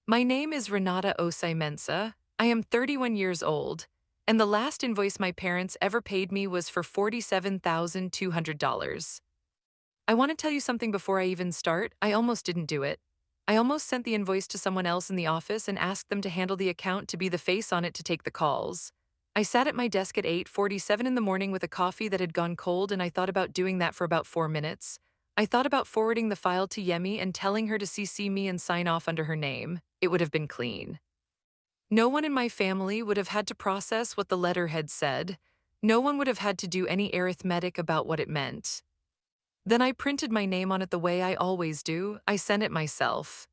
My name is Renata Osai Mensa. I am 31 years old, and the last invoice my parents ever paid me was for $47,200. I want to tell you something before I even start. I almost didn't do it. I almost sent the invoice to someone else in the office and asked them to handle the account to be the face on it to take the calls. I sat at my desk at 8:47 in the morning with a coffee that had gone cold, and I thought about doing that for about 4 minutes. I thought about forwarding the file to Yemi and telling her to CC me and sign off under her name. It would have been clean. No one in my family would have had to process what the letter had said. No one would have had to do any arithmetic about what it meant. Then I printed my name on it the way I always do. I sent it myself.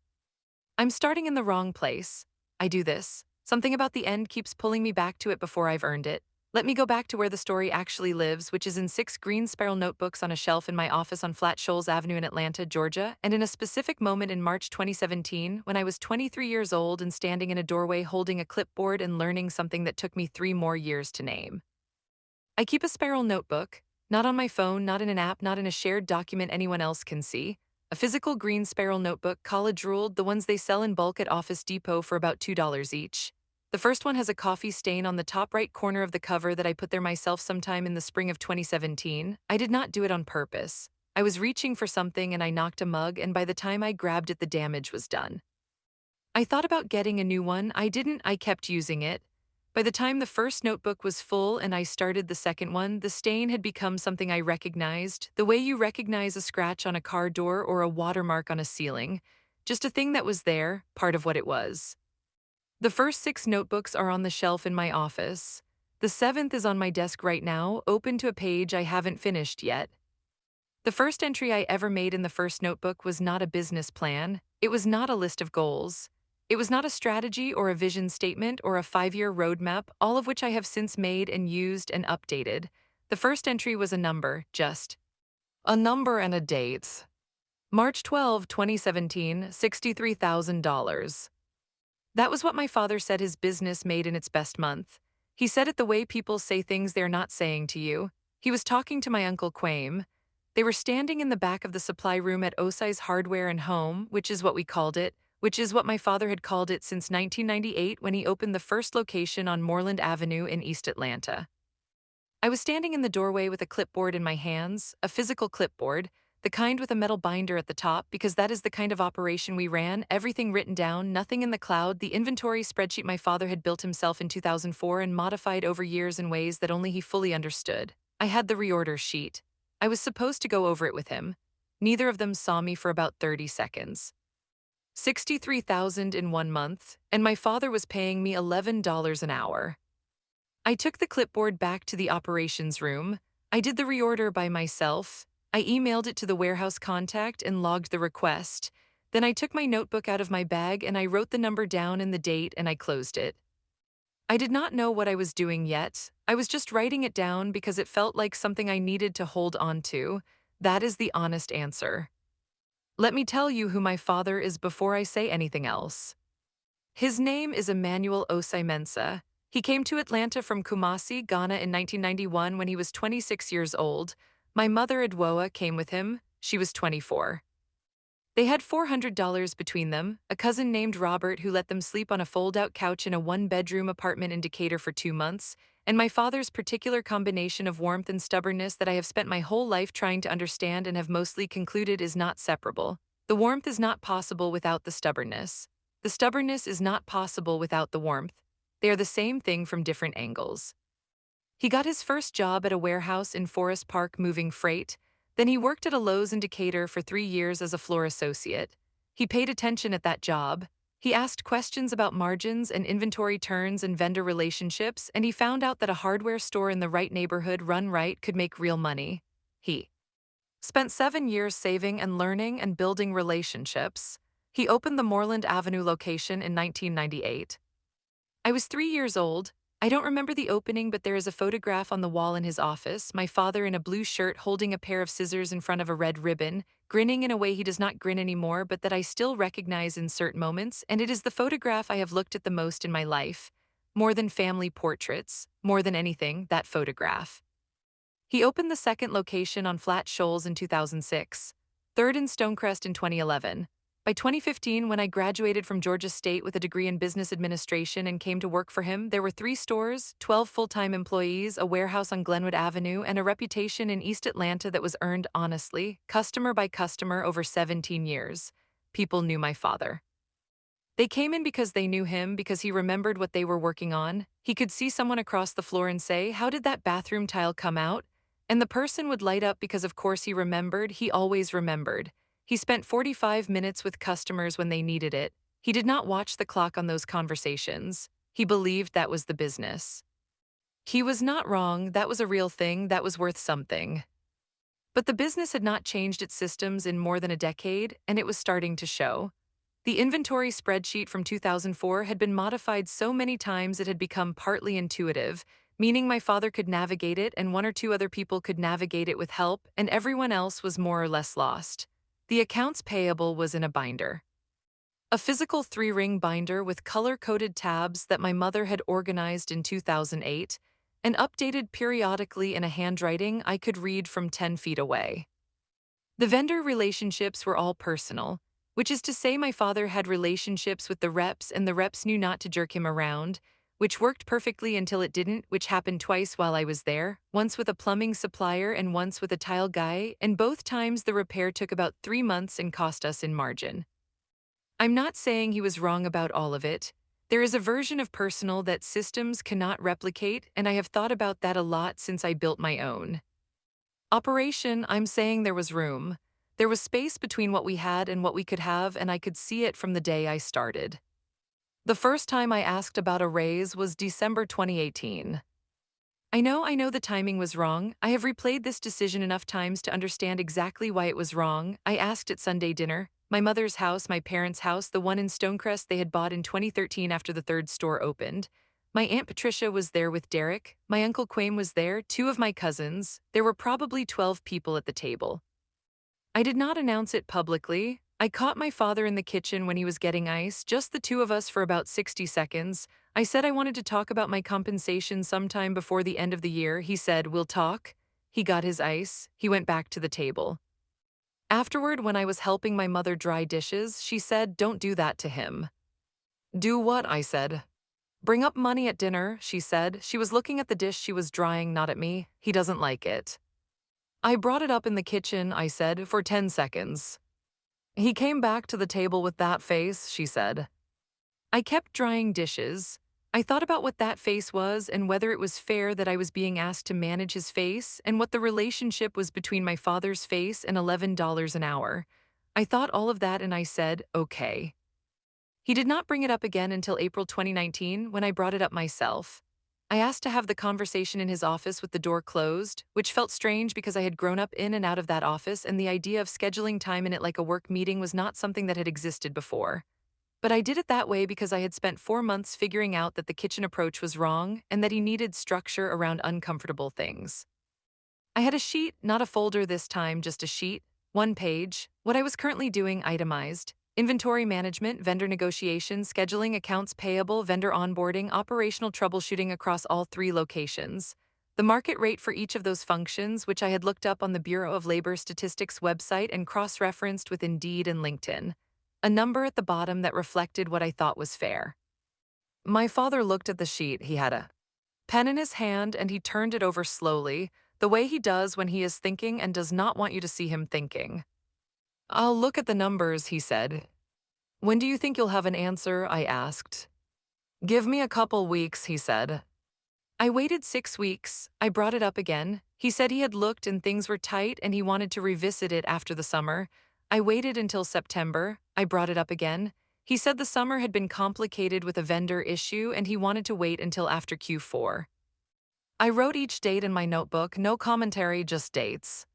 I'm starting in the wrong place. I do this. Something about the end keeps pulling me back to it before I've earned it. Let me go back to where the story actually lives, which is in 6 green spiral notebooks on a shelf in my office on Flat Shoals Avenue in Atlanta, Georgia, and in a specific moment in March 2017 when I was 23 years old and standing in a doorway holding a clipboard and learning something that took me 3 more years to name. I keep a spiral notebook, not on my phone, not in an app, not in a shared document anyone else can see. A physical green spiral notebook, college ruled, the ones they sell in bulk at Office Depot for about $2 each. The first one has a coffee stain on the top right corner of the cover that I put there myself sometime in the spring of 2017. I did not do it on purpose. I was reaching for something and I knocked a mug, and by the time I grabbed it, the damage was done. I thought about getting a new one. I didn't, I kept using it. By the time the first notebook was full and I started the second one, the stain had become something I recognized, the way you recognize a scratch on a car door or a watermark on a ceiling. Just a thing that was there, part of what it was. The first 6 notebooks are on the shelf in my office. The seventh is on my desk right now, open to a page I haven't finished yet. The first entry I ever made in the first notebook was not a business plan. It was not a list of goals. It was not a strategy or a vision statement or a 5-year roadmap, all of which I have since made and used and updated. The first entry was a number, just a number and a date. March 12, 2017, $63,000. That was what my father said his business made in its best month. He said it the way people say things they're not saying to you. He was talking to my Uncle Quame. They were standing in the back of the supply room at Osai's Hardware and Home, which is what we called it, which is what my father had called it since 1998 when he opened the first location on Moreland Avenue in East Atlanta. I was standing in the doorway with a clipboard in my hands, a physical clipboard, the kind with a metal binder at the top, because that is the kind of operation we ran, everything written down, nothing in the cloud, the inventory spreadsheet my father had built himself in 2004 and modified over years in ways that only he fully understood. I had the reorder sheet. I was supposed to go over it with him. Neither of them saw me for about 30 seconds. 63,000 in 1 month, and my father was paying me $11 an hour. I took the clipboard back to the operations room. I did the reorder by myself. I emailed it to the warehouse contact and logged the request. Then I took my notebook out of my bag and I wrote the number down and the date and I closed it. I did not know what I was doing yet. I was just writing it down because it felt like something I needed to hold on to. That is the honest answer. Let me tell you who my father is before I say anything else. His name is Emmanuel Osai Mensah. He came to Atlanta from Kumasi, Ghana in 1991 when he was 26 years old. My mother, Adwoa, came with him. She was 24. They had $400 between them, a cousin named Robert who let them sleep on a fold-out couch in a one-bedroom apartment in Decatur for 2 months, and my father's particular combination of warmth and stubbornness that I have spent my whole life trying to understand and have mostly concluded is not separable. The warmth is not possible without the stubbornness. The stubbornness is not possible without the warmth. They are the same thing from different angles. He got his first job at a warehouse in Forest Park moving freight. Then he worked at a Lowe's in Decatur for 3 years as a floor associate. He paid attention at that job. He asked questions about margins and inventory turns and vendor relationships, and he found out that a hardware store in the right neighborhood run right could make real money. He spent 7 years saving and learning and building relationships. He opened the Moreland Avenue location in 1998. I was 3 years old. I don't remember the opening, but there is a photograph on the wall in his office, my father in a blue shirt holding a pair of scissors in front of a red ribbon, grinning in a way he does not grin anymore but that I still recognize in certain moments, and it is the photograph I have looked at the most in my life. More than family portraits, more than anything, that photograph. He opened the second location on Flat Shoals in 2006, third in Stonecrest in 2011. By 2015, when I graduated from Georgia State with a degree in business administration and came to work for him, there were 3 stores, 12 full-time employees, a warehouse on Glenwood Avenue, and a reputation in East Atlanta that was earned honestly, customer by customer, over 17 years. People knew my father. They came in because they knew him, because he remembered what they were working on. He could see someone across the floor and say, "How did that bathroom tile come out?" And the person would light up because, of course, he remembered. He always remembered. He spent 45 minutes with customers when they needed it. He did not watch the clock on those conversations. He believed that was the business. He was not wrong. That was a real thing. That was worth something. But the business had not changed its systems in more than a decade, and it was starting to show. The inventory spreadsheet from 2004 had been modified so many times it had become partly intuitive, meaning my father could navigate it and 1 or 2 other people could navigate it with help, and everyone else was more or less lost. The accounts payable was in a binder. A physical 3-ring binder with color-coded tabs that my mother had organized in 2008 and updated periodically in a handwriting I could read from 10 feet away. The vendor relationships were all personal, which is to say my father had relationships with the reps and the reps knew not to jerk him around, which worked perfectly until it didn't, which happened twice while I was there, once with a plumbing supplier and once with a tile guy, and both times the repair took about 3 months and cost us in margin. I'm not saying he was wrong about all of it. There is a version of personal that systems cannot replicate, and I have thought about that a lot since I built my own operation. I'm saying there was room. There was space between what we had and what we could have, and I could see it from the day I started. The first time I asked about a raise was December 2018. I know the timing was wrong. I have replayed this decision enough times to understand exactly why it was wrong. I asked at Sunday dinner, my mother's house, my parents' house, the one in Stonecrest they had bought in 2013 after the 3rd store opened. My Aunt Patricia was there with Derek, my Uncle Quame was there, 2 of my cousins. There were probably 12 people at the table. I did not announce it publicly. I caught my father in the kitchen when he was getting ice, just the 2 of us for about 60 seconds. I said I wanted to talk about my compensation sometime before the end of the year. He said, "We'll talk." He got his ice. He went back to the table. Afterward, when I was helping my mother dry dishes, she said, "Don't do that to him." "Do what?" I said. "Bring up money at dinner," she said. She was looking at the dish she was drying, not at me. "He doesn't like it." "I brought it up in the kitchen," I said, "for 10 seconds. He came back to the table with that face," she said. I kept drying dishes. I thought about what that face was and whether it was fair that I was being asked to manage his face and what the relationship was between my father's face and $11 an hour. I thought all of that and I said, "Okay." He did not bring it up again until April 2019 when I brought it up myself. I asked to have the conversation in his office with the door closed, which felt strange because I had grown up in and out of that office and the idea of scheduling time in it like a work meeting was not something that had existed before. But I did it that way because I had spent 4 months figuring out that the kitchen approach was wrong and that he needed structure around uncomfortable things. I had a sheet, not a folder this time, just a sheet, 1 page, what I was currently doing itemized: inventory management, vendor negotiation, scheduling, accounts payable, vendor onboarding, operational troubleshooting across all 3 locations. The market rate for each of those functions, which I had looked up on the Bureau of Labor Statistics website and cross-referenced with Indeed and LinkedIn. A number at the bottom that reflected what I thought was fair. My father looked at the sheet. He had a pen in his hand and he turned it over slowly, the way he does when he is thinking and does not want you to see him thinking. "I'll look at the numbers," he said. "When do you think you'll have an answer?" I asked. "Give me a couple weeks," he said. I waited 6 weeks. I brought it up again. He said he had looked and things were tight and he wanted to revisit it after the summer. I waited until September. I brought it up again. He said the summer had been complicated with a vendor issue and he wanted to wait until after Q4. I wrote each date in my notebook, no commentary, just dates.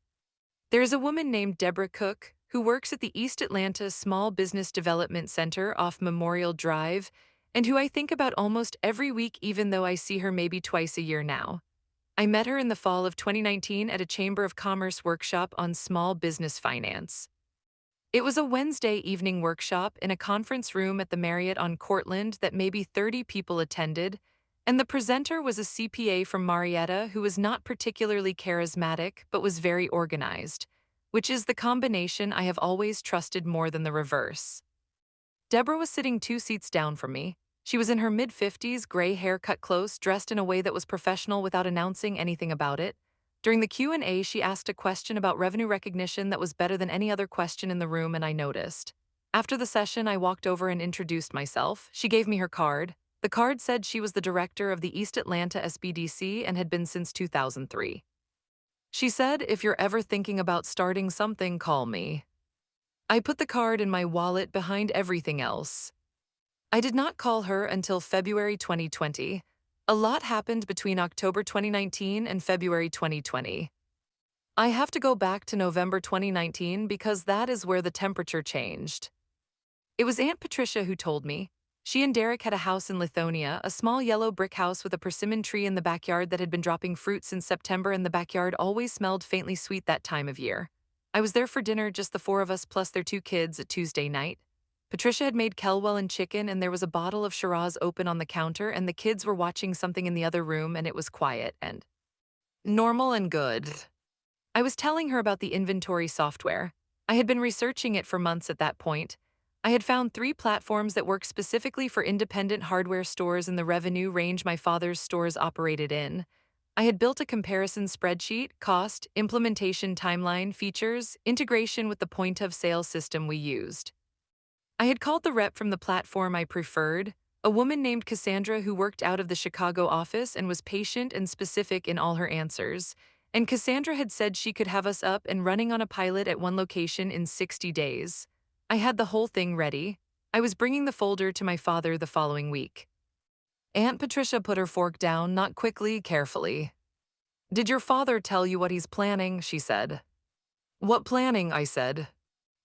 There's a woman named Deborah Cook who works at the East Atlanta Small Business Development Center off Memorial Drive and who I think about almost every week even though I see her maybe twice a year now. I met her in the fall of 2019 at a Chamber of Commerce workshop on small business finance. It was a Wednesday evening workshop in a conference room at the Marriott on Cortland that maybe 30 people attended, and the presenter was a CPA from Marietta who was not particularly charismatic but was very organized, which is the combination I have always trusted more than the reverse. Deborah was sitting 2 seats down from me. She was in her mid-50s, gray hair cut close, dressed in a way that was professional without announcing anything about it. During the Q&A, she asked a question about revenue recognition that was better than any other question in the room, and I noticed. After the session, I walked over and introduced myself. She gave me her card. The card said she was the director of the East Atlanta SBDC and had been since 2003. She said, "If you're ever thinking about starting something, call me." I put the card in my wallet behind everything else. I did not call her until February 2020. A lot happened between October 2019 and February 2020. I have to go back to November 2019 because that is where the temperature changed. It was Aunt Patricia who told me. She and Derek had a house in Lithonia, a small yellow brick house with a persimmon tree in the backyard that had been dropping fruit since September, and the backyard always smelled faintly sweet that time of year. I was there for dinner, just the four of us plus their 2 kids, at Tuesday night. Patricia had made Kelwell and chicken, and there was a bottle of Shiraz open on the counter, and the kids were watching something in the other room, and it was quiet and normal and good. I was telling her about the inventory software. I had been researching it for months at that point. I had found 3 platforms that work specifically for independent hardware stores in the revenue range my father's stores operated in. I had built a comparison spreadsheet: cost, implementation timeline, features, integration with the point-of-sale system we used. I had called the rep from the platform I preferred, a woman named Cassandra who worked out of the Chicago office and was patient and specific in all her answers. And Cassandra had said she could have us up and running on a pilot at one location in 60 days. I had the whole thing ready. I was bringing the folder to my father the following week. Aunt Patricia put her fork down, not quickly, carefully. "Did your father tell you what he's planning?" she said. "What planning?" I said.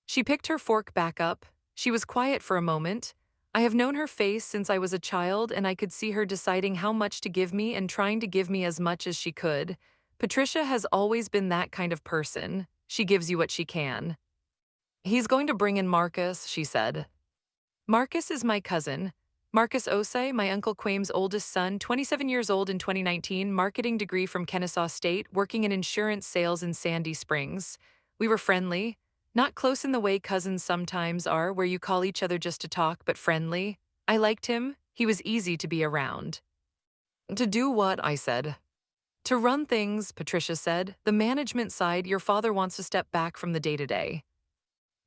She picked her fork back up. She was quiet for a moment. I have known her face since I was a child, and I could see her deciding how much to give me and trying to give me as much as she could. Patricia has always been that kind of person. She gives you what she can. "He's going to bring in Marcus," she said. Marcus is my cousin. Marcus Osei, my Uncle Quame's oldest son, 27 years old in 2019, marketing degree from Kennesaw State, working in insurance sales in Sandy Springs. We were friendly. Not close in the way cousins sometimes are, where you call each other just to talk, but friendly. I liked him. He was easy to be around. "To do what?" I said. "To run things," Patricia said. "The management side. Your father wants to step back from the day-to-day."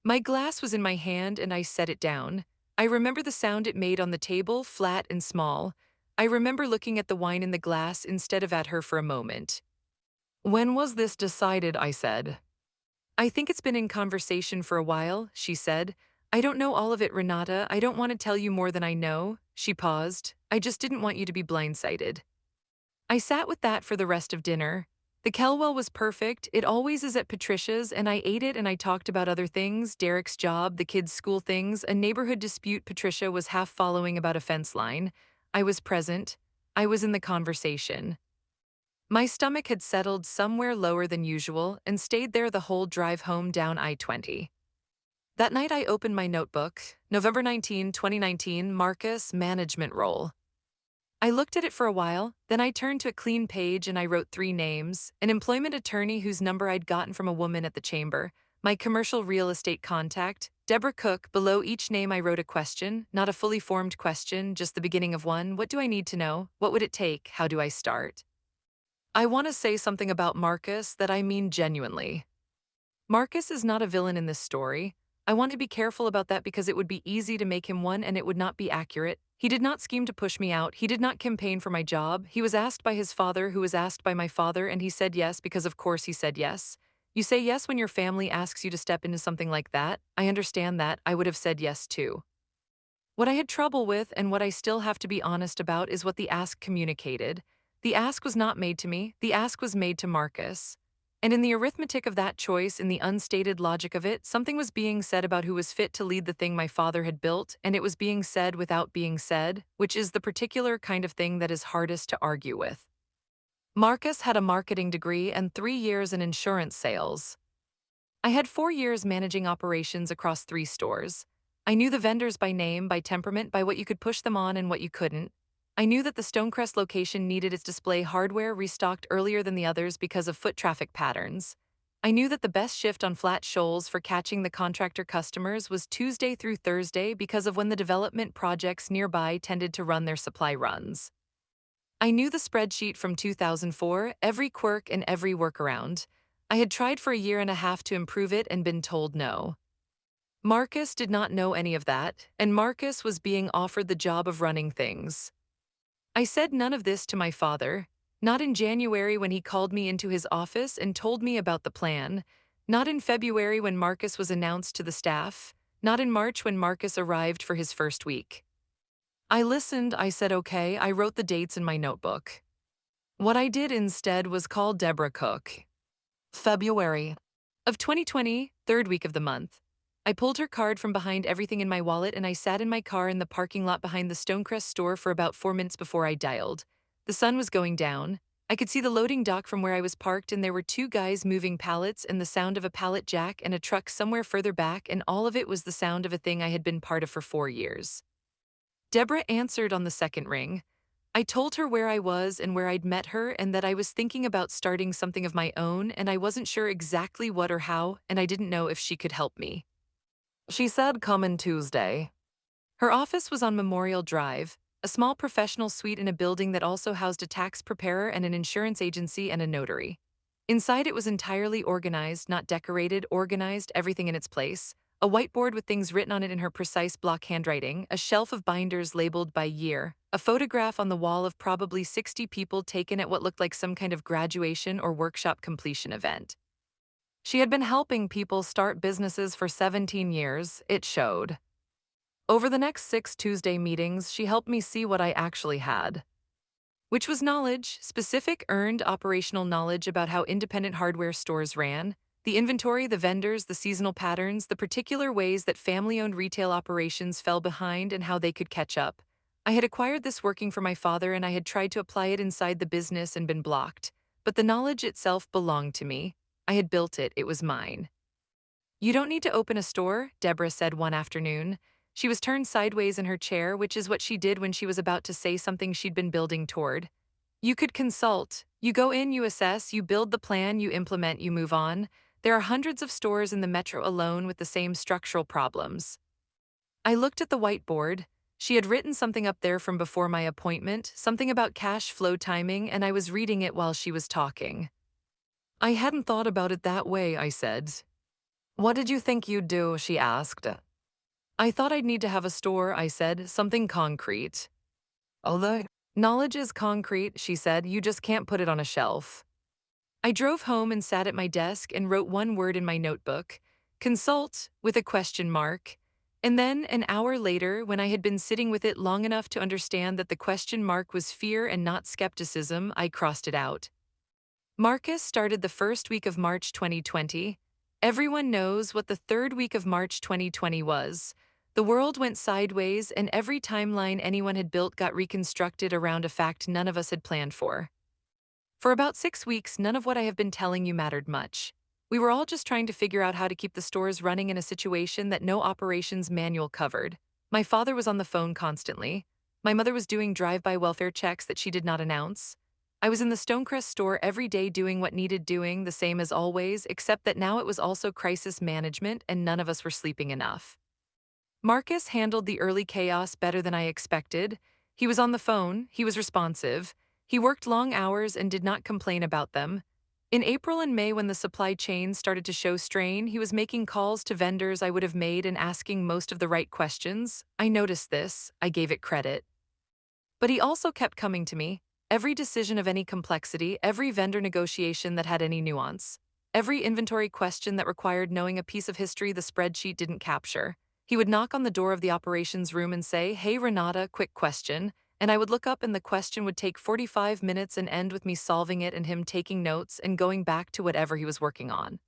My glass was in my hand and I set it down. I remember the sound it made on the table, flat and small. I remember looking at the wine in the glass instead of at her for a moment. "When was this decided?" I said. "I think it's been in conversation for a while," she said. "I don't know all of it, Renata. I don't want to tell you more than I know." She paused. "I just didn't want you to be blindsided." I sat with that for the rest of dinner. The Kelwell was perfect. It always is at Patricia's, and I ate it and I talked about other things: Derek's job, the kids' school things, a neighborhood dispute Patricia was half following about a fence line. I was present. I was in the conversation. My stomach had settled somewhere lower than usual and stayed there the whole drive home down I-20. That night I opened my notebook. November 19, 2019, Marcus, management role. I looked at it for a while, then I turned to a clean page and I wrote 3 names: an employment attorney whose number I'd gotten from a woman at the chamber, my commercial real estate contact, Deborah Cook. Below each name I wrote a question, not a fully formed question, just the beginning of one. What do I need to know? What would it take? How do I start? I want to say something about Marcus that I mean genuinely. Marcus is not a villain in this story. I want to be careful about that because it would be easy to make him one and it would not be accurate. He did not scheme to push me out. He did not campaign for my job. He was asked by his father, who was asked by my father, and he said yes because of course he said yes. You say yes when your family asks you to step into something like that. I understand that. I would have said yes too. What I had trouble with, and what I still have to be honest about, is what the ask communicated. The ask was not made to me. The ask was made to Marcus. And in the arithmetic of that choice, in the unstated logic of it, something was being said about who was fit to lead the thing my father had built, and it was being said without being said, which is the particular kind of thing that is hardest to argue with. Marcus had a marketing degree and 3 years in insurance sales. I had 4 years managing operations across 3 stores. I knew the vendors by name, by temperament, by what you could push them on and what you couldn't. I knew that the Stonecrest location needed its display hardware restocked earlier than the others because of foot traffic patterns. I knew that the best shift on flat shoals for catching the contractor customers was Tuesday through Thursday because of when the development projects nearby tended to run their supply runs. I knew the spreadsheet from 2004, every quirk and every workaround. I had tried for a year and a half to improve it and been told no. Marcus did not know any of that, and Marcus was being offered the job of running things. I said none of this to my father, not in January when he called me into his office and told me about the plan, not in February when Marcus was announced to the staff, not in March when Marcus arrived for his first week. I listened, I said okay, I wrote the dates in my notebook. What I did instead was call Deborah Cook. February of 2020, third week of the month. I pulled her card from behind everything in my wallet and I sat in my car in the parking lot behind the Stonecrest store for about 4 minutes before I dialed. The sun was going down. I could see the loading dock from where I was parked and there were two guys moving pallets and the sound of a pallet jack and a truck somewhere further back and all of it was the sound of a thing I had been part of for 4 years. Deborah answered on the second ring. I told her where I was and where I'd met her and that I was thinking about starting something of my own and I wasn't sure exactly what or how and I didn't know if she could help me. She said come in Tuesday. Her office was on Memorial Drive, a small professional suite in a building that also housed a tax preparer and an insurance agency and a notary. Inside it was entirely organized, not decorated, organized, everything in its place. A whiteboard with things written on it in her precise block handwriting, a shelf of binders labeled by year, a photograph on the wall of probably 60 people taken at what looked like some kind of graduation or workshop completion event. She had been helping people start businesses for 17 years, it showed. Over the next 6 Tuesday meetings, she helped me see what I actually had. Which was knowledge, specific earned operational knowledge about how independent hardware stores ran, the inventory, the vendors, the seasonal patterns, the particular ways that family-owned retail operations fell behind and how they could catch up. I had acquired this working for my father and I had tried to apply it inside the business and been blocked. But the knowledge itself belonged to me. I had built it, it was mine. You don't need to open a store, Deborah said one afternoon. She was turned sideways in her chair, which is what she did when she was about to say something she'd been building toward. You could consult. You go in, you assess, you build the plan, you implement, you move on. There are hundreds of stores in the metro alone with the same structural problems. I looked at the whiteboard. She had written something up there from before my appointment, something about cash flow timing, and I was reading it while she was talking. I hadn't thought about it that way, I said. What did you think you'd do? She asked. I thought I'd need to have a store, I said, something concrete. Although knowledge is concrete, she said, you just can't put it on a shelf. I drove home and sat at my desk and wrote one word in my notebook, consult, with a question mark. And then, an hour later, when I had been sitting with it long enough to understand that the question mark was fear and not skepticism, I crossed it out. Marcus started the first week of March 2020. Everyone knows what the third week of March 2020 was. The world went sideways and every timeline anyone had built got reconstructed around a fact none of us had planned for. For about 6 weeks, none of what I have been telling you mattered much. We were all just trying to figure out how to keep the stores running in a situation that no operations manual covered. My father was on the phone constantly. My mother was doing drive-by welfare checks that she did not announce. I was in the Stonecrest store every day doing what needed doing, the same as always, except that now it was also crisis management and none of us were sleeping enough. Marcus handled the early chaos better than I expected. He was on the phone, he was responsive. He worked long hours and did not complain about them. In April and May, when the supply chain started to show strain, he was making calls to vendors I would have made and asking most of the right questions. I noticed this, I gave it credit. But he also kept coming to me. Every decision of any complexity, every vendor negotiation that had any nuance, every inventory question that required knowing a piece of history the spreadsheet didn't capture. He would knock on the door of the operations room and say, "Hey Renata, quick question," and I would look up and the question would take 45 minutes and end with me solving it and him taking notes and going back to whatever he was working on.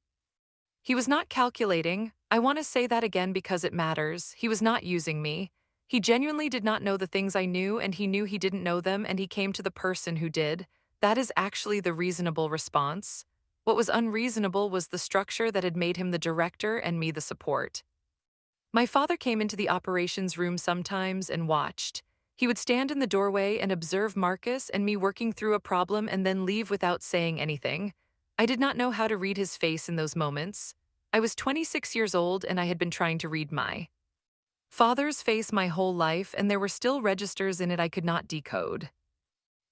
He was not calculating. I want to say that again because it matters. He was not using me. He genuinely did not know the things I knew and he knew he didn't know them and he came to the person who did. That is actually the reasonable response. What was unreasonable was the structure that had made him the director and me the support. My father came into the operations room sometimes and watched. He would stand in the doorway and observe Marcus and me working through a problem and then leave without saying anything. I did not know how to read his face in those moments. I was 26 years old and I had been trying to read my father's face my whole life, and there were still registers in it I could not decode.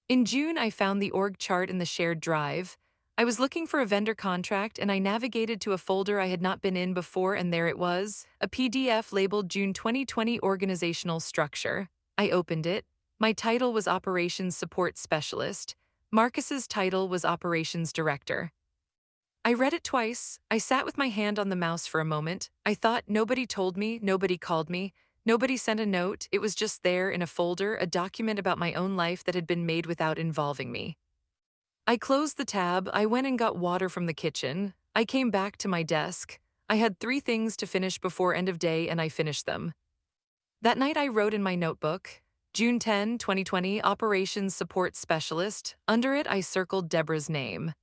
In June, I found the org chart in the shared drive. I was looking for a vendor contract and I navigated to a folder I had not been in before, and there it was, a PDF labeled June 2020 Organizational Structure. I opened it. My title was Operations Support Specialist. Marcus's title was Operations Director. I read it twice. I sat with my hand on the mouse for a moment. I thought, nobody told me, nobody called me, nobody sent a note. It was just there in a folder, a document about my own life that had been made without involving me. I closed the tab. I went and got water from the kitchen. I came back to my desk. I had 3 things to finish before end of day, and I finished them. That night I wrote in my notebook, June 10, 2020, Operations Support Specialist. Under it I circled Deborah's name.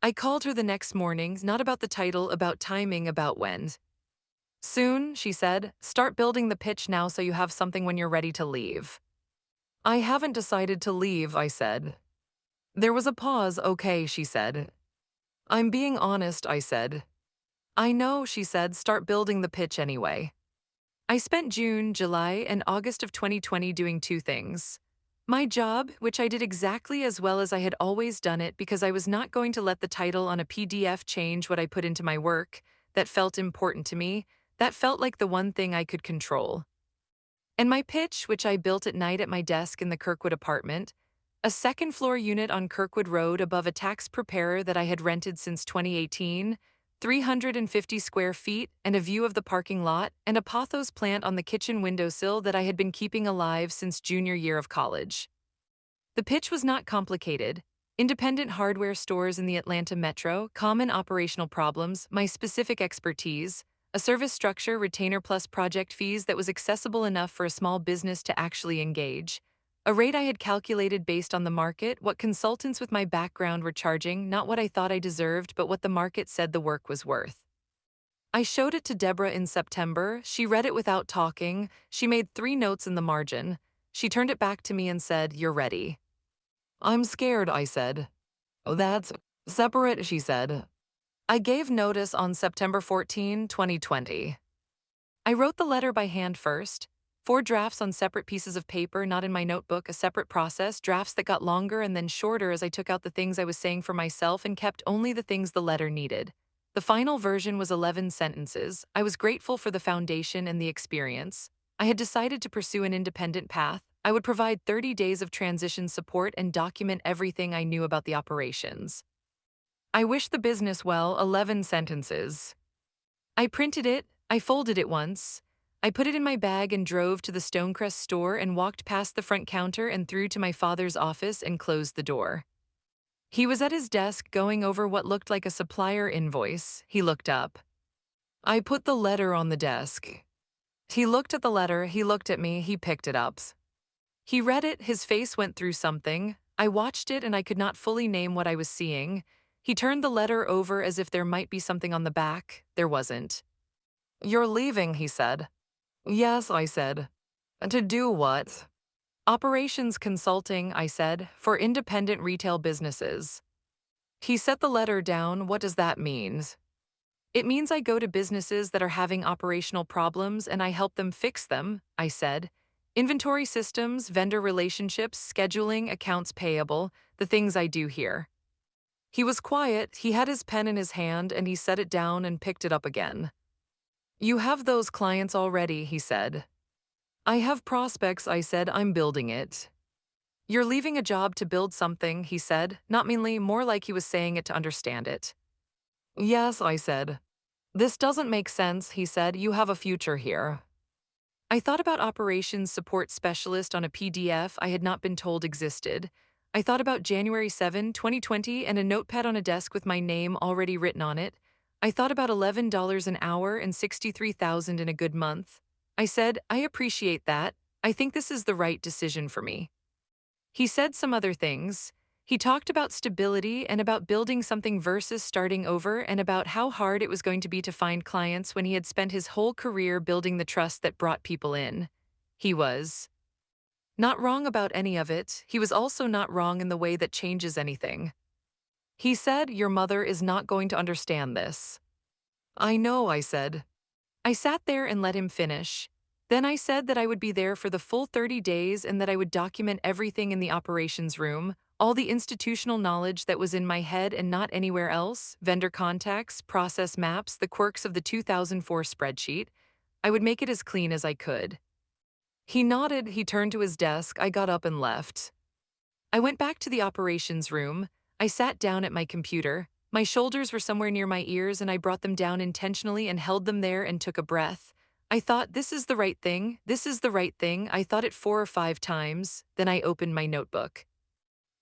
I called her the next morning, not about the title, about timing, about when. Soon, she said, start building the pitch now so you have something when you're ready to leave. I haven't decided to leave, I said. There was a pause. Okay, she said. I'm being honest, I said. I know, she said, start building the pitch anyway. I spent June, July, and August of 2020 doing 2 things. My job, which I did exactly as well as I had always done it because I was not going to let the title on a PDF change what I put into my work. That felt important to me. That felt like the one thing I could control. And my pitch, which I built at night at my desk in the Kirkwood apartment, a second-floor unit on Kirkwood Road above a tax preparer that I had rented since 2018, 350 square feet, and a view of the parking lot, and a pothos plant on the kitchen windowsill that I had been keeping alive since junior year of college. The pitch was not complicated. Independent hardware stores in the Atlanta metro, common operational problems, my specific expertise, a service structure, retainer plus project fees that was accessible enough for a small business to actually engage, a rate I had calculated based on the market, what consultants with my background were charging, not what I thought I deserved, but what the market said the work was worth. I showed it to Deborah in September. She read it without talking. She made 3 notes in the margin. She turned it back to me and said, "You're ready." I'm scared, I said. Oh, that's separate, she said. I gave notice on September 14, 2020. I wrote the letter by hand first. 4 drafts on separate pieces of paper, not in my notebook, a separate process, drafts that got longer and then shorter as I took out the things I was saying for myself and kept only the things the letter needed. The final version was 11 sentences. I was grateful for the foundation and the experience. I had decided to pursue an independent path. I would provide 30 days of transition support and document everything I knew about the operations. I wish the business well, 11 sentences. I printed it, I folded it once. I put it in my bag and drove to the Stonecrest store and walked past the front counter and through to my father's office and closed the door. He was at his desk going over what looked like a supplier invoice. He looked up. I put the letter on the desk. He looked at the letter, he looked at me, he picked it up. He read it, his face went through something. I watched it and I could not fully name what I was seeing. He turned the letter over as if there might be something on the back. There wasn't. You're leaving, he said. Yes, I said. To do what? Operations consulting, I said, for independent retail businesses. He set the letter down. What does that mean? It means I go to businesses that are having operational problems and I help them fix them, I said. Inventory systems, vendor relationships, scheduling, accounts payable, the things I do here. He was quiet, he had his pen in his hand, and he set it down and picked it up again. You have those clients already, he said. I have prospects, I said. I'm building it. You're leaving a job to build something, he said, not meanly, more like he was saying it to understand it. Yes, I said. This doesn't make sense, he said. You have a future here. I thought about operations support specialist on a PDF I had not been told existed. I thought about January 7, 2020 and a notepad on a desk with my name already written on it. I thought about $11 an hour and $63,000 in a good month. I said, I appreciate that. I think this is the right decision for me. He said some other things. He talked about stability and about building something versus starting over and about how hard it was going to be to find clients when he had spent his whole career building the trust that brought people in. He was not wrong about any of it. He was also not wrong in the way that changes anything. He said, "Your mother is not going to understand this." "I know," I said. I sat there and let him finish. Then I said that I would be there for the full 30 days and that I would document everything in the operations room, all the institutional knowledge that was in my head and not anywhere else, vendor contacts, process maps, the quirks of the 2004 spreadsheet. I would make it as clean as I could. He nodded, he turned to his desk, I got up and left. I went back to the operations room. I sat down at my computer. My shoulders were somewhere near my ears and I brought them down intentionally and held them there and took a breath. I thought, this is the right thing, this is the right thing. I thought it 4 or 5 times. Then I opened my notebook.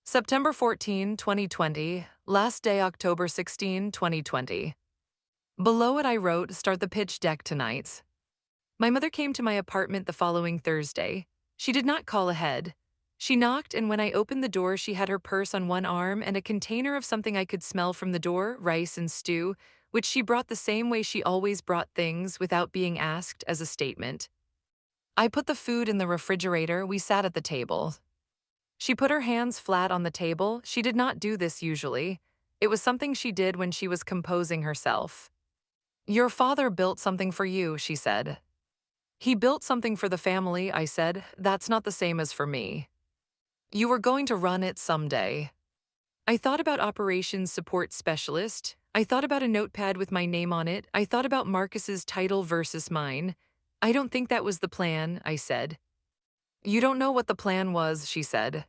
September 14, 2020. Last day October 16, 2020. Below it I wrote, start the pitch deck tonight. My mother came to my apartment the following Thursday. She did not call ahead. She knocked, and when I opened the door, she had her purse on one arm and a container of something I could smell from the door, rice and stew, which she brought the same way she always brought things without being asked as a statement. I put the food in the refrigerator. We sat at the table. She put her hands flat on the table. She did not do this usually. It was something she did when she was composing herself. Your father built something for you, she said. He built something for the family, I said. That's not the same as for me. You were going to run it someday. I thought about operations support specialist. I thought about a notepad with my name on it. I thought about Marcus's title versus mine. I don't think that was the plan, I said. You don't know what the plan was, she said.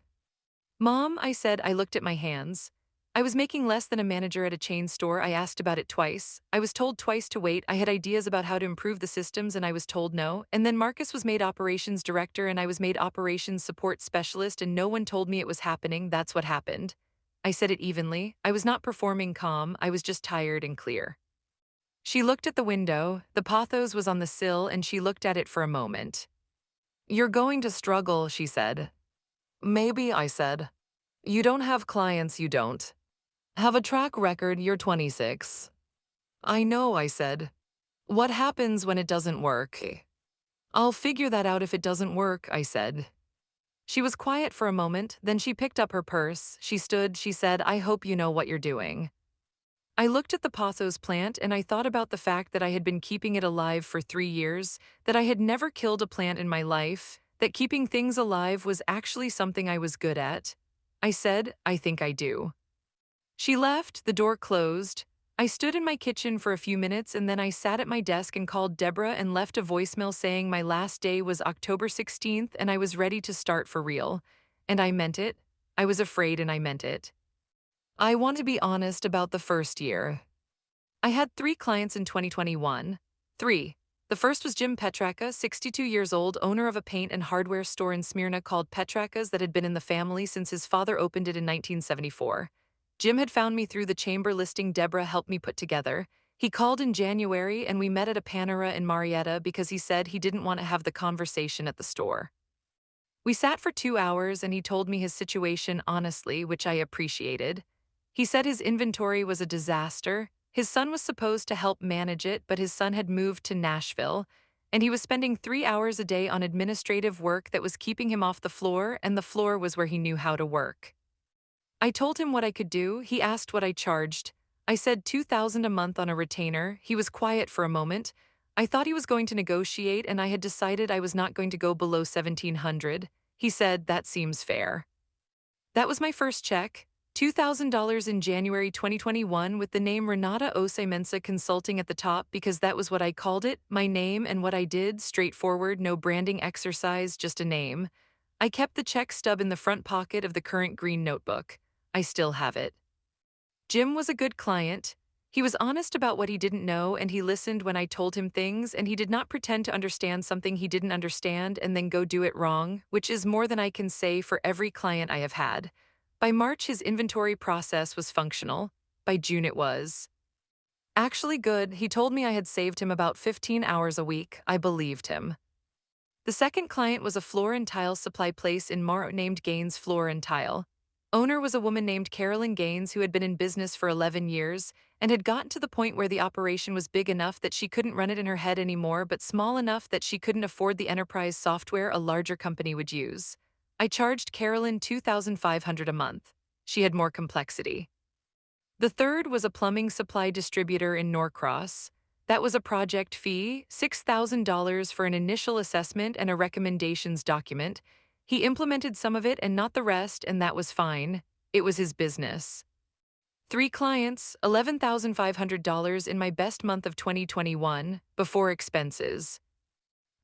Mom, I said. I looked at my hands. I was making less than a manager at a chain store. I asked about it twice. I was told twice to wait. I had ideas about how to improve the systems and I was told no. And then Marcus was made operations director and I was made operations support specialist and no one told me it was happening. That's what happened. I said it evenly. I was not performing calm. I was just tired and clear. She looked at the window. The pothos was on the sill and she looked at it for a moment. You're going to struggle, she said. Maybe, I said. You don't have clients, you don't. Have a track record, you're 26. I know, I said. What happens when it doesn't work? I'll figure that out if it doesn't work, I said. She was quiet for a moment, then she picked up her purse. She stood, she said, I hope you know what you're doing. I looked at the pothos plant and I thought about the fact that I had been keeping it alive for 3 years, that I had never killed a plant in my life, that keeping things alive was actually something I was good at. I said, I think I do. She left, the door closed. I stood in my kitchen for a few minutes and then I sat at my desk and called Deborah and left a voicemail saying my last day was October 16th and I was ready to start for real. And I meant it. I was afraid and I meant it. I want to be honest about the first year. I had 3 clients in 2021. 3. The first was Jim Petraka, 62 years old, owner of a paint and hardware store in Smyrna called Petraka's that had been in the family since his father opened it in 1974. Jim had found me through the chamber listing Deborah helped me put together. He called in January and we met at a Panera in Marietta because he said he didn't want to have the conversation at the store. We sat for 2 hours and he told me his situation honestly, which I appreciated. He said his inventory was a disaster. His son was supposed to help manage it, but his son had moved to Nashville, and he was spending 3 hours a day on administrative work that was keeping him off the floor, and the floor was where he knew how to work. I told him what I could do. He asked what I charged. I said $2,000 a month on a retainer. He was quiet for a moment. I thought he was going to negotiate and I had decided I was not going to go below $1,700. He said, that seems fair. That was my first check, $2,000 in January 2021 with the name Renata Oseimensa Consulting at the top because that was what I called it, my name and what I did, straightforward, no branding exercise, just a name. I kept the check stub in the front pocket of the current green notebook. I still have it. Jim was a good client. He was honest about what he didn't know and he listened when I told him things and he did not pretend to understand something he didn't understand and then go do it wrong, which is more than I can say for every client I have had. By March, his inventory process was functional. By June, it was actually good. He told me I had saved him about 15 hours a week. I believed him. The second client was a floor and tile supply place in Morrow named Gaines Floor and Tile. Owner was a woman named Carolyn Gaines who had been in business for 11 years and had gotten to the point where the operation was big enough that she couldn't run it in her head anymore but small enough that she couldn't afford the enterprise software a larger company would use. I charged Carolyn $2,500 a month. She had more complexity. The third was a plumbing supply distributor in Norcross. That was a project fee, $6,000 for an initial assessment and a recommendations document. He implemented some of it and not the rest, and that was fine. It was his business. Three clients, $11,500 in my best month of 2021, before expenses.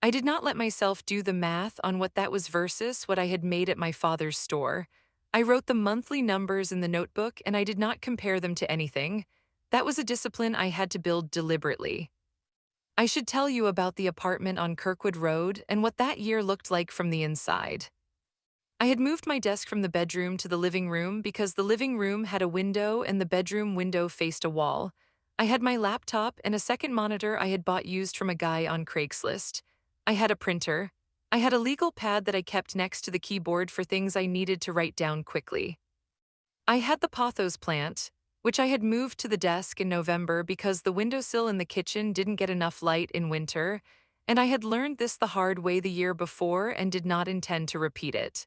I did not let myself do the math on what that was versus what I had made at my father's store. I wrote the monthly numbers in the notebook and I did not compare them to anything. That was a discipline I had to build deliberately. I should tell you about the apartment on Kirkwood Road and what that year looked like from the inside. I had moved my desk from the bedroom to the living room because the living room had a window and the bedroom window faced a wall. I had my laptop and a second monitor I had bought used from a guy on Craigslist. I had a printer. I had a legal pad that I kept next to the keyboard for things I needed to write down quickly. I had the pothos plant, which I had moved to the desk in November because the windowsill in the kitchen didn't get enough light in winter, and I had learned this the hard way the year before and did not intend to repeat it.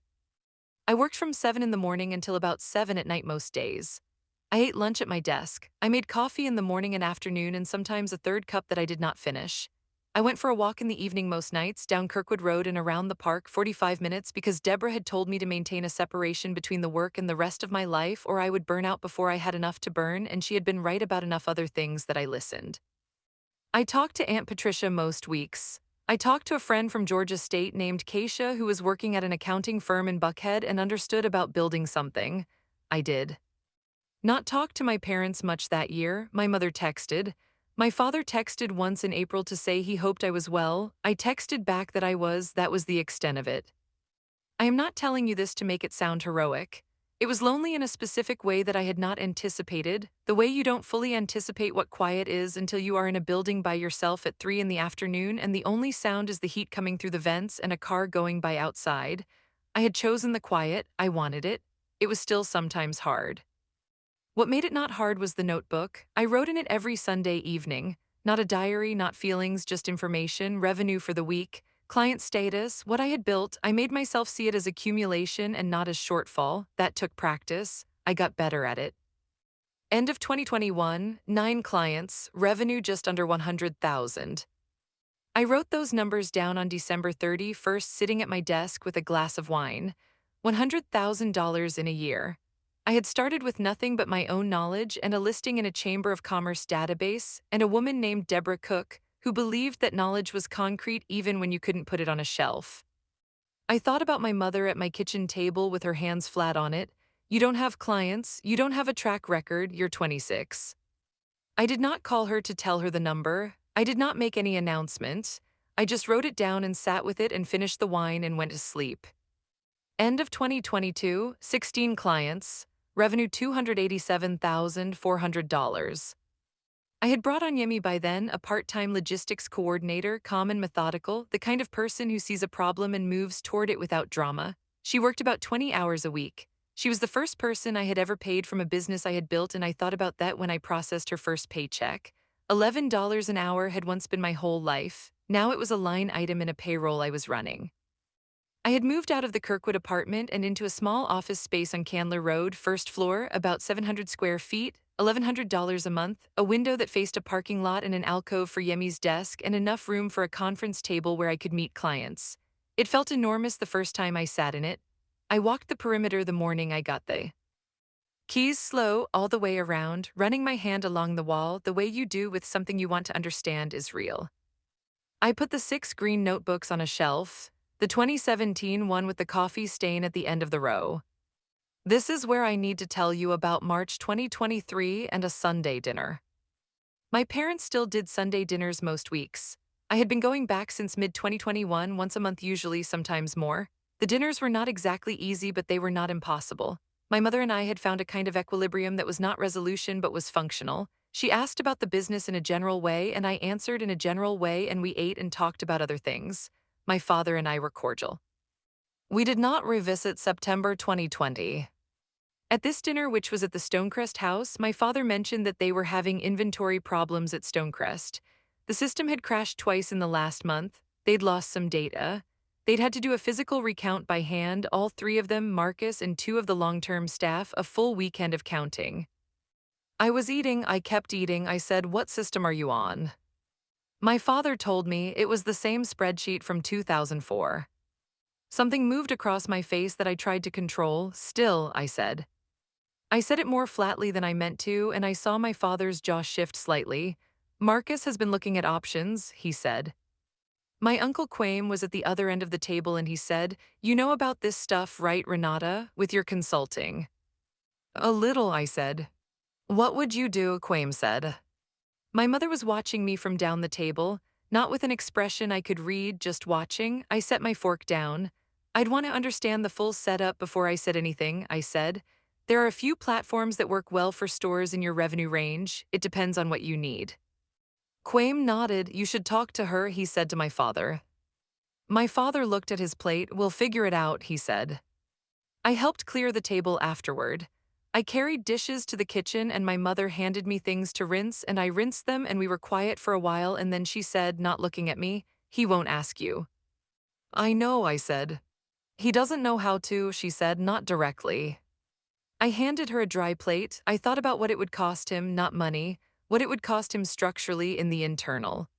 I worked from 7 in the morning until about 7 at night most days. I ate lunch at my desk. I made coffee in the morning and afternoon and sometimes a third cup that I did not finish. I went for a walk in the evening most nights, down Kirkwood Road and around the park, 45 minutes, because Deborah had told me to maintain a separation between the work and the rest of my life or I would burn out before I had enough to burn, and she had been right about enough other things that I listened. I talked to Aunt Patricia most weeks. I talked to a friend from Georgia State named Keisha who was working at an accounting firm in Buckhead and understood about building something. I did. Not talk to my parents much that year. My mother texted. My father texted once in April to say he hoped I was well. I texted back that I was. That was the extent of it. I am not telling you this to make it sound heroic. It was lonely in a specific way that I had not anticipated, the way you don't fully anticipate what quiet is until you are in a building by yourself at 3 in the afternoon and the only sound is the heat coming through the vents and a car going by outside. I had chosen the quiet, I wanted it. It was still sometimes hard. What made it not hard was the notebook. I wrote in it every Sunday evening. Not a diary, not feelings, just information, revenue for the week, client status, what I had built. I made myself see it as accumulation and not as shortfall. That took practice. I got better at it. End of 2021, 9 clients, revenue just under 100,000. I wrote those numbers down on December 31st sitting at my desk with a glass of wine. $100,000 in a year. I had started with nothing but my own knowledge and a listing in a Chamber of Commerce database and a woman named Deborah Cook who believed that knowledge was concrete even when you couldn't put it on a shelf. I thought about my mother at my kitchen table with her hands flat on it. You don't have clients, you don't have a track record, you're 26. I did not call her to tell her the number. I did not make any announcement. I just wrote it down and sat with it and finished the wine and went to sleep. End of 2022, 16 clients, revenue $287,400. I had brought on Yemi by then, a part-time logistics coordinator, calm and methodical, the kind of person who sees a problem and moves toward it without drama. She worked about 20 hours a week. She was the first person I had ever paid from a business I had built, and I thought about that when I processed her first paycheck. $11 an hour had once been my whole life. Now it was a line item in a payroll I was running. I had moved out of the Kirkwood apartment and into a small office space on Candler Road, first floor, about 700 square feet, $1,100 a month, a window that faced a parking lot and an alcove for Yemi's desk, and enough room for a conference table where I could meet clients. It felt enormous the first time I sat in it. I walked the perimeter the morning I got the keys slow all the way around, running my hand along the wall the way you do with something you want to understand is real. I put the 6 green notebooks on a shelf, the 2017 one with the coffee stain at the end of the row. This is where I need to tell you about March 2023 and a Sunday dinner. My parents still did Sunday dinners most weeks. I had been going back since mid-2021, once a month usually, sometimes more. The dinners were not exactly easy, but they were not impossible. My mother and I had found a kind of equilibrium that was not resolution but was functional. She asked about the business in a general way, and I answered in a general way, and we ate and talked about other things. My father and I were cordial. We did not revisit September 2020. At this dinner, which was at the Stonecrest house, my father mentioned that they were having inventory problems at Stonecrest. The system had crashed twice in the last month. They'd lost some data. They'd had to do a physical recount by hand, all 3 of them, Marcus and 2 of the long-term staff, a full weekend of counting. I was eating, I kept eating, I said, "What system are you on?" My father told me it was the same spreadsheet from 2004. Something moved across my face that I tried to control. "Still," I said. I said it more flatly than I meant to, and I saw my father's jaw shift slightly. "Marcus has been looking at options," he said. My uncle Quame was at the other end of the table and he said, "You know about this stuff, right, Renata, with your consulting?" "A little," I said. "What would you do?" Quame said. My mother was watching me from down the table, not with an expression I could read, just watching. I set my fork down. "I'd want to understand the full setup before I said anything," I said. "There are a few platforms that work well for stores in your revenue range. It depends on what you need." Quame nodded. "You should talk to her," he said to my father. My father looked at his plate. "We'll figure it out," he said. I helped clear the table afterward. I carried dishes to the kitchen and my mother handed me things to rinse and I rinsed them and we were quiet for a while and then she said, not looking at me, "He won't ask you." "I know," I said. "He doesn't know how to," she said, "not directly." I handed her a dry plate. I thought about what it would cost him, not money, what it would cost him structurally in the internal.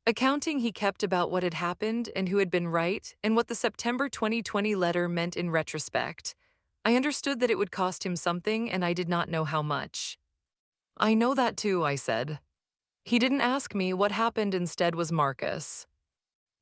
Accounting he kept about what had happened and who had been right, and what the September 2020 letter meant in retrospect. I understood that it would cost him something, and I did not know how much. "I know that too," I said. He didn't ask me. What happened instead was Marcus.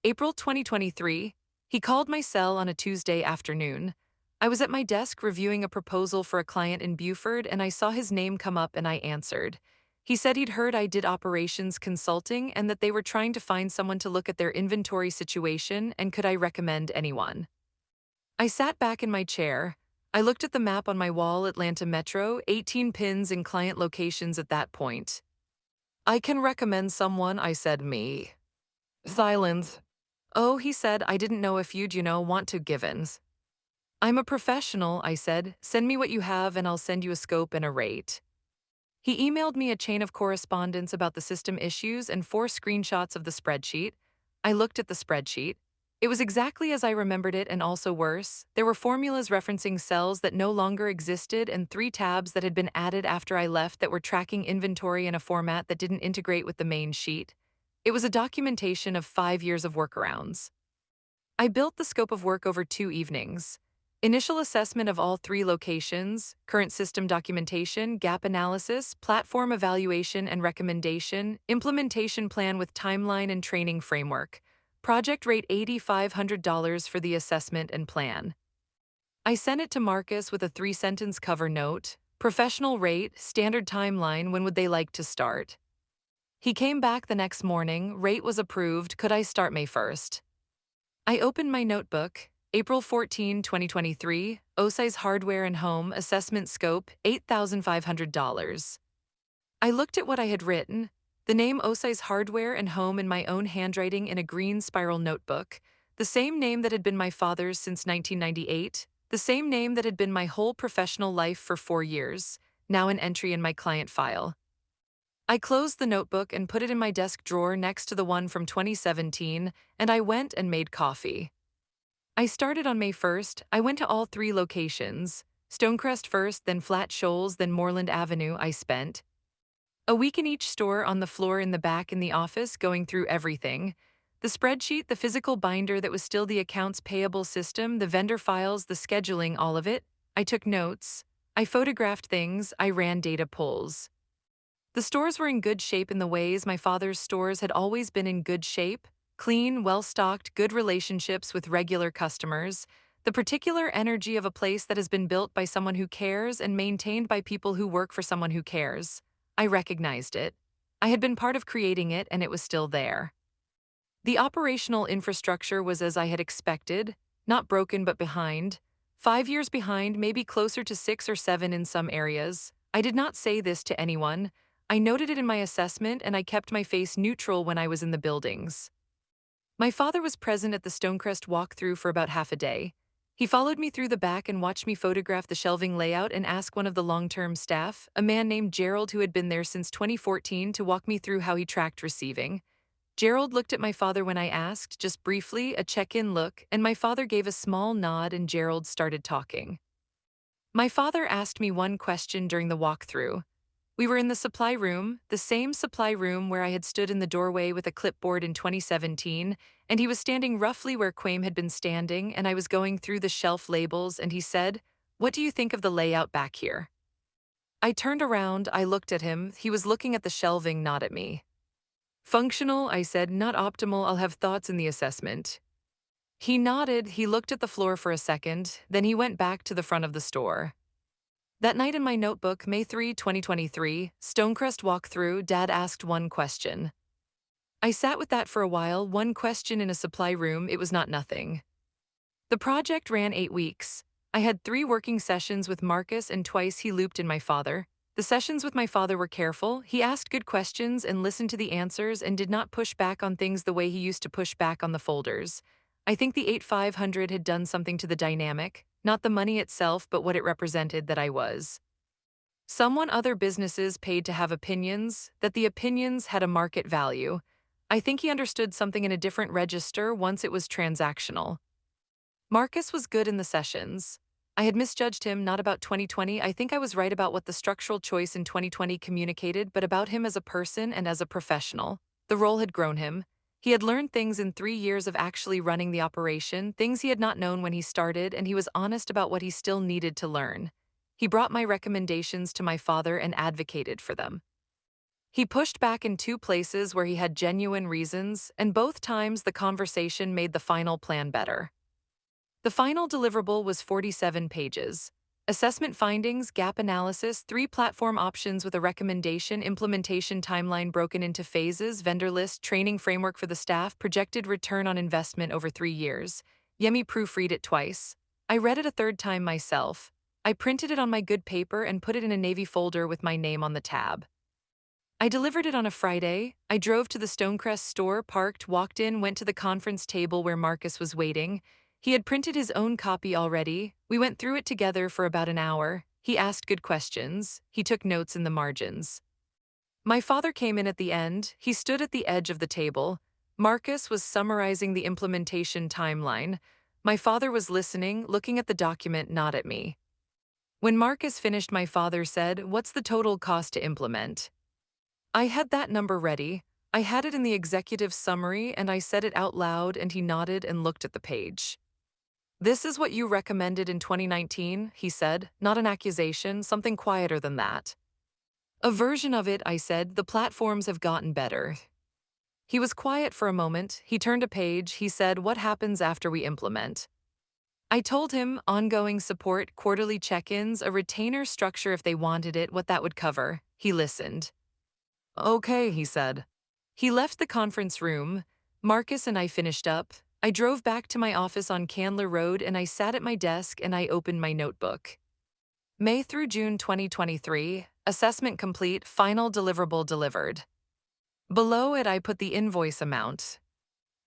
April 2023, he called my cell on a Tuesday afternoon. I was at my desk reviewing a proposal for a client in Beaufort and I saw his name come up and I answered. He said he'd heard I did operations consulting and that they were trying to find someone to look at their inventory situation and could I recommend anyone. I sat back in my chair. I looked at the map on my wall, Atlanta Metro, 18 pins in client locations at that point. "I can recommend someone," I said. "Me." Silence. "Oh," he said, "I didn't know if you'd want to givens." "I'm a professional," I said. "Send me what you have and I'll send you a scope and a rate." He emailed me a chain of correspondence about the system issues and 4 screenshots of the spreadsheet. I looked at the spreadsheet. It was exactly as I remembered it and also worse. There were formulas referencing cells that no longer existed and 3 tabs that had been added after I left that were tracking inventory in a format that didn't integrate with the main sheet. It was a documentation of 5 years of workarounds. I built the scope of work over 2 evenings. Initial assessment of all 3 locations, current system documentation, gap analysis, platform evaluation and recommendation, implementation plan with timeline and training framework. Project rate $8,500 for the assessment and plan. I sent it to Marcus with a 3-sentence cover note. Professional rate, standard timeline, when would they like to start? He came back the next morning, rate was approved, could I start May 1st? I opened my notebook, April 14, 2023, Osai's Hardware and Home, Assessment Scope, $8,500. I looked at what I had written, the name Osai's Hardware and Home in my own handwriting in a green spiral notebook, the same name that had been my father's since 1998, the same name that had been my whole professional life for 4 years, now an entry in my client file. I closed the notebook and put it in my desk drawer next to the one from 2017, and I went and made coffee. I started on May 1st. I went to all 3 locations. Stonecrest first, then Flat Shoals, then Moreland Avenue. I spent a week in each store on the floor in the back in the office going through everything. The spreadsheet, the physical binder that was still the accounts payable system, the vendor files, the scheduling, all of it. I took notes. I photographed things. I ran data pulls. The stores were in good shape in the ways my father's stores had always been in good shape: clean, well-stocked, good relationships with regular customers, the particular energy of a place that has been built by someone who cares and maintained by people who work for someone who cares. I recognized it. I had been part of creating it and it was still there. The operational infrastructure was as I had expected, not broken but behind. 5 years behind, maybe closer to 6 or 7 in some areas. I did not say this to anyone. I noted it in my assessment and I kept my face neutral when I was in the buildings. My father was present at the Stonecrest walkthrough for about half a day. He followed me through the back and watched me photograph the shelving layout and ask one of the long-term staff, a man named Gerald who had been there since 2014, to walk me through how he tracked receiving. Gerald looked at my father when I asked, just briefly, a check-in look, and my father gave a small nod and Gerald started talking. My father asked me one question during the walkthrough. We were in the supply room, the same supply room where I had stood in the doorway with a clipboard in 2017, and he was standing roughly where Quame had been standing, and I was going through the shelf labels, and he said, "What do you think of the layout back here?" I turned around, I looked at him, he was looking at the shelving, not at me. "Functional," I said, "not optimal, I'll have thoughts in the assessment." He nodded, he looked at the floor for a second, then he went back to the front of the store. That night in my notebook, May 3, 2023, Stonecrest walkthrough, Dad asked one question. I sat with that for a while, one question in a supply room, it was not nothing. The project ran 8 weeks. I had 3 working sessions with Marcus and twice he looped in my father. The sessions with my father were careful, he asked good questions and listened to the answers and did not push back on things the way he used to push back on the folders. I think the 8500 had done something to the dynamic, not the money itself but what it represented that I was someone other businesses paid to have opinions, that the opinions had a market value. I think he understood something in a different register once it was transactional. Marcus was good in the sessions. I had misjudged him not about 2020. I think I was right about what the structural choice in 2020 communicated, but about him as a person and as a professional. The role had grown him. He had learned things in 3 years of actually running the operation, things he had not known when he started, and he was honest about what he still needed to learn. He brought my recommendations to my father and advocated for them. He pushed back in 2 places where he had genuine reasons, and both times the conversation made the final plan better. The final deliverable was 47 pages. Assessment findings, gap analysis, 3 platform options with a recommendation, implementation timeline broken into phases, vendor list, training framework for the staff, projected return on investment over 3 years. Yemi proofread it twice. I read it a third time myself. I printed it on my good paper and put it in a navy folder with my name on the tab. I delivered it on a Friday. I drove to the Stonecrest store, parked, walked in, went to the conference table where Marcus was waiting. He had printed his own copy already. We went through it together for about an hour. He asked good questions. He took notes in the margins. My father came in at the end. He stood at the edge of the table. Marcus was summarizing the implementation timeline. My father was listening, looking at the document, not at me. When Marcus finished, my father said, "What's the total cost to implement?" I had that number ready. I had it in the executive summary and I said it out loud and he nodded and looked at the page. "This is what you recommended in 2019, he said, not an accusation, something quieter than that. "A version of it," I said, "the platforms have gotten better." He was quiet for a moment, he turned a page, he said, "What happens after we implement?" I told him ongoing support, quarterly check-ins, a retainer structure if they wanted it, what that would cover. He listened. "Okay," he said. He left the conference room. Marcus and I finished up. I drove back to my office on Candler Road and I sat at my desk and I opened my notebook. May through June 2023, assessment complete, final deliverable delivered. Below it I put the invoice amount.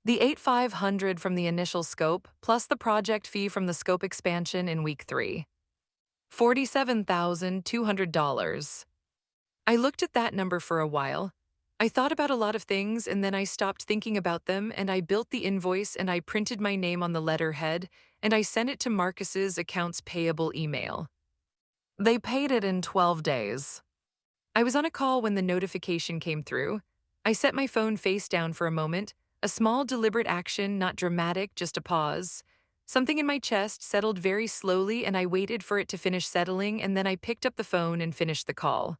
The 8,500 from the initial scope, plus the project fee from the scope expansion in week 3. $47,200. I looked at that number for a while. I thought about a lot of things and then I stopped thinking about them and I built the invoice and I printed my name on the letterhead and I sent it to Marcus's accounts payable email. They paid it in 12 days. I was on a call when the notification came through. I set my phone face down for a moment, a small deliberate action, not dramatic, just a pause. Something in my chest settled very slowly and I waited for it to finish settling and then I picked up the phone and finished the call.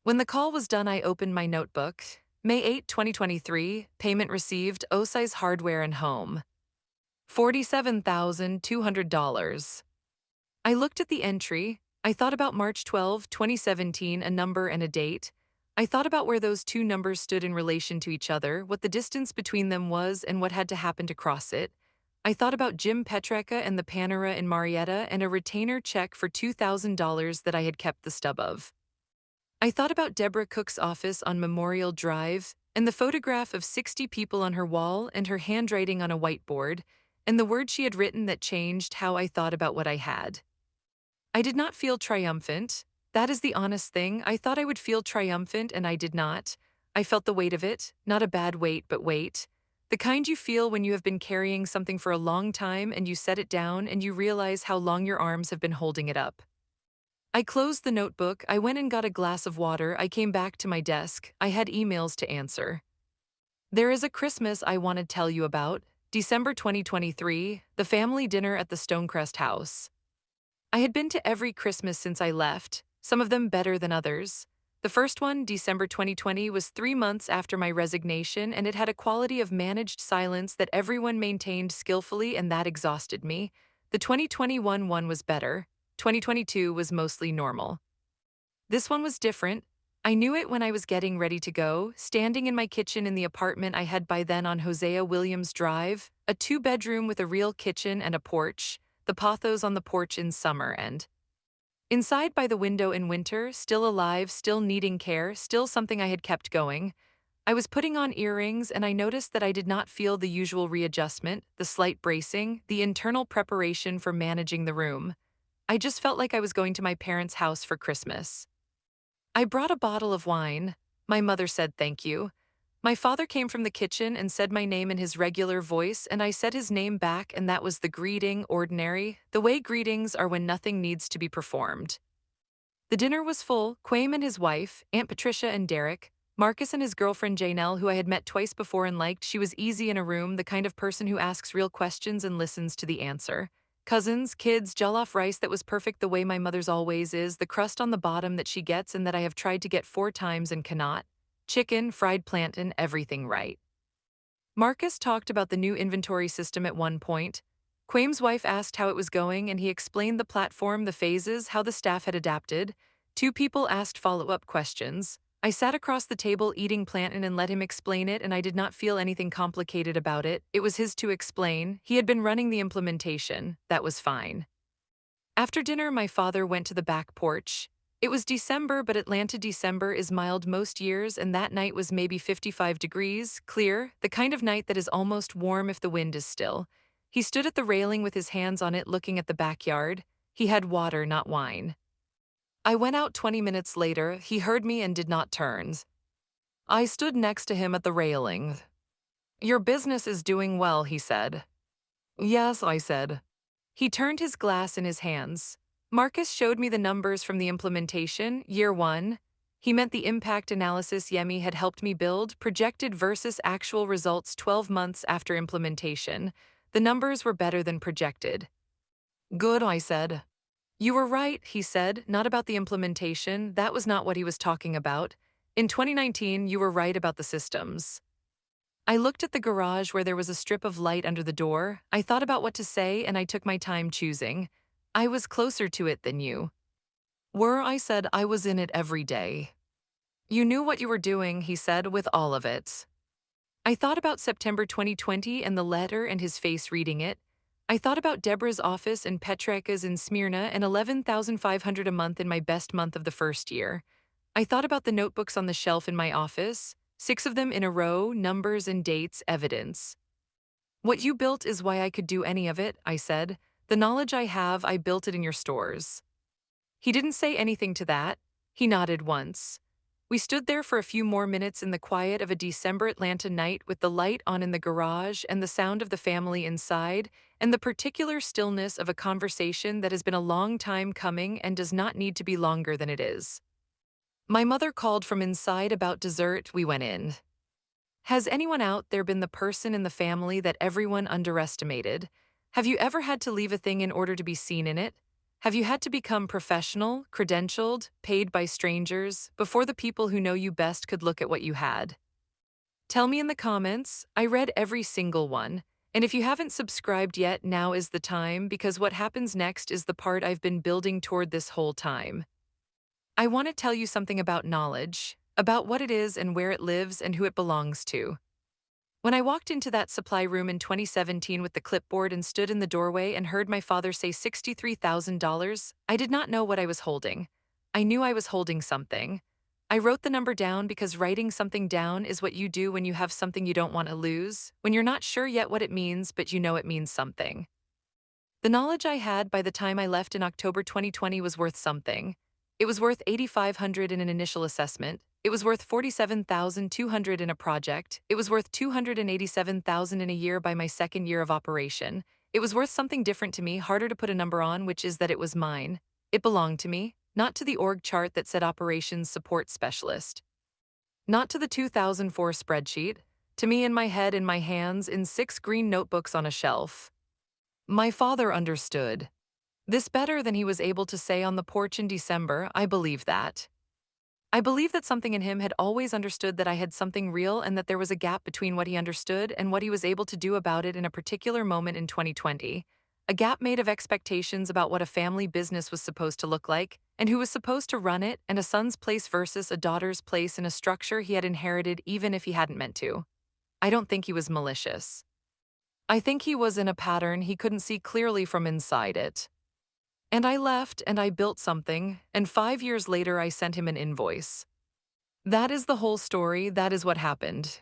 When the call was done, I opened my notebook. May 8, 2023, payment received, Osize Hardware and Home. $47,200. I looked at the entry. I thought about March 12, 2017, a number and a date. I thought about where those 2 numbers stood in relation to each other, what the distance between them was, and what had to happen to cross it. I thought about Jim Petreka and the Panera in Marietta and a retainer check for $2,000 that I had kept the stub of. I thought about Deborah Cook's office on Memorial Drive, and the photograph of 60 people on her wall and her handwriting on a whiteboard, and the word she had written that changed how I thought about what I had. I did not feel triumphant. That is the honest thing. I thought I would feel triumphant, and I did not. I felt the weight of it, not a bad weight, but weight. The kind you feel when you have been carrying something for a long time and you set it down and you realize how long your arms have been holding it up. I closed the notebook, I went and got a glass of water, I came back to my desk, I had emails to answer. There is a Christmas I want to tell you about, December 2023, the family dinner at the Stonecrest house. I had been to every Christmas since I left, some of them better than others. The first one, December 2020, was 3 months after my resignation, and it had a quality of managed silence that everyone maintained skillfully, and that exhausted me. The 2021 one was better. 2022 was mostly normal. This one was different. I knew it when I was getting ready to go, standing in my kitchen in the apartment I had by then on Hosea Williams Drive, a two-bedroom with a real kitchen and a porch, the pothos on the porch in summer and inside by the window in winter, still alive, still needing care, still something I had kept going. I was putting on earrings and I noticed that I did not feel the usual readjustment, the slight bracing, the internal preparation for managing the room. I just felt like I was going to my parents' house for Christmas. I brought a bottle of wine. My mother said thank you. My father came from the kitchen and said my name in his regular voice, and I said his name back, and that was the greeting, ordinary, the way greetings are when nothing needs to be performed. The dinner was full. Quame and his wife, Aunt Patricia and Derek, Marcus and his girlfriend Janelle, who I had met twice before and liked. She was easy in a room, the kind of person who asks real questions and listens to the answer. Cousins, kids, jollof rice that was perfect the way my mother's always is, the crust on the bottom that she gets and that I have tried to get 4 times and cannot. Chicken, fried plantain, everything right. Marcus talked about the new inventory system at one point. Quame's wife asked how it was going, and he explained the platform, the phases, how the staff had adapted. Two people asked follow-up questions. I sat across the table eating plantain and let him explain it, and I did not feel anything complicated about it. It was his to explain. He had been running the implementation. That was fine. After dinner, my father went to the back porch. It was December, but Atlanta December is mild most years, and that night was maybe 55 degrees, clear, the kind of night that is almost warm if the wind is still. He stood at the railing with his hands on it looking at the backyard. He had water, not wine. I went out 20 minutes later. He heard me and did not turn. I stood next to him at the railing. Your business is doing well, he said. Yes, I said. He turned his glass in his hands. Marcus showed me the numbers from the implementation, year one. He meant the impact analysis Yemi had helped me build, projected versus actual results 12 months after implementation. The numbers were better than projected. Good, I said. You were right, he said, not about the implementation. That was not what he was talking about. In 2019, you were right about the systems. I looked at the garage where there was a strip of light under the door. I thought about what to say, and I took my time choosing. I was closer to it than you were. I said I was in it every day. You knew what you were doing, he said, with all of it. I thought about September 2020 and the letter and his face reading it. I thought about Deborah's office and Petreka's in Smyrna and 11,500 a month in my best month of the first year. I thought about the notebooks on the shelf in my office, 6 of them in a row, numbers and dates, evidence. What you built is why I could do any of it, I said. The knowledge I have, I built it in your stores. He didn't say anything to that. He nodded once. We stood there for a few more minutes in the quiet of a December Atlanta night with the light on in the garage and the sound of the family inside and the particular stillness of a conversation that has been a long time coming and does not need to be longer than it is. My mother called from inside about dessert. We went in. Has anyone out there been the person in the family that everyone underestimated? Have you ever had to leave a thing in order to be seen in it? Have you had to become professional, credentialed, paid by strangers, before the people who know you best could look at what you had? Tell me in the comments. I read every single one. And if you haven't subscribed yet, now is the time, because what happens next is the part I've been building toward this whole time. I want to tell you something about knowledge, about what it is and where it lives and who it belongs to. When I walked into that supply room in 2017 with the clipboard and stood in the doorway and heard my father say $63,000, I did not know what I was holding. I knew I was holding something. I wrote the number down because writing something down is what you do when you have something you don't want to lose, when you're not sure yet what it means, but you know it means something. The knowledge I had by the time I left in October 2020 was worth something. It was worth $8,500 in an initial assessment. It was worth $47,200 in a project. It was worth $287,000 in a year by my second year of operation. It was worth something different to me, harder to put a number on, which is that it was mine. It belonged to me. not to the org chart that said Operations Support Specialist, not to the 2004 spreadsheet, to me in my head, in my hands, in 6 green notebooks on a shelf. My father understood this better than he was able to say on the porch in December. I believe that. I believe that something in him had always understood that I had something real and that there was a gap between what he understood and what he was able to do about it in a particular moment in 2020. A gap made of expectations about what a family business was supposed to look like and who was supposed to run it, and a son's place versus a daughter's place in a structure he had inherited even if he hadn't meant to. I don't think he was malicious. I think he was in a pattern he couldn't see clearly from inside it. And I left and I built something, and 5 years later I sent him an invoice. That is the whole story. That is what happened.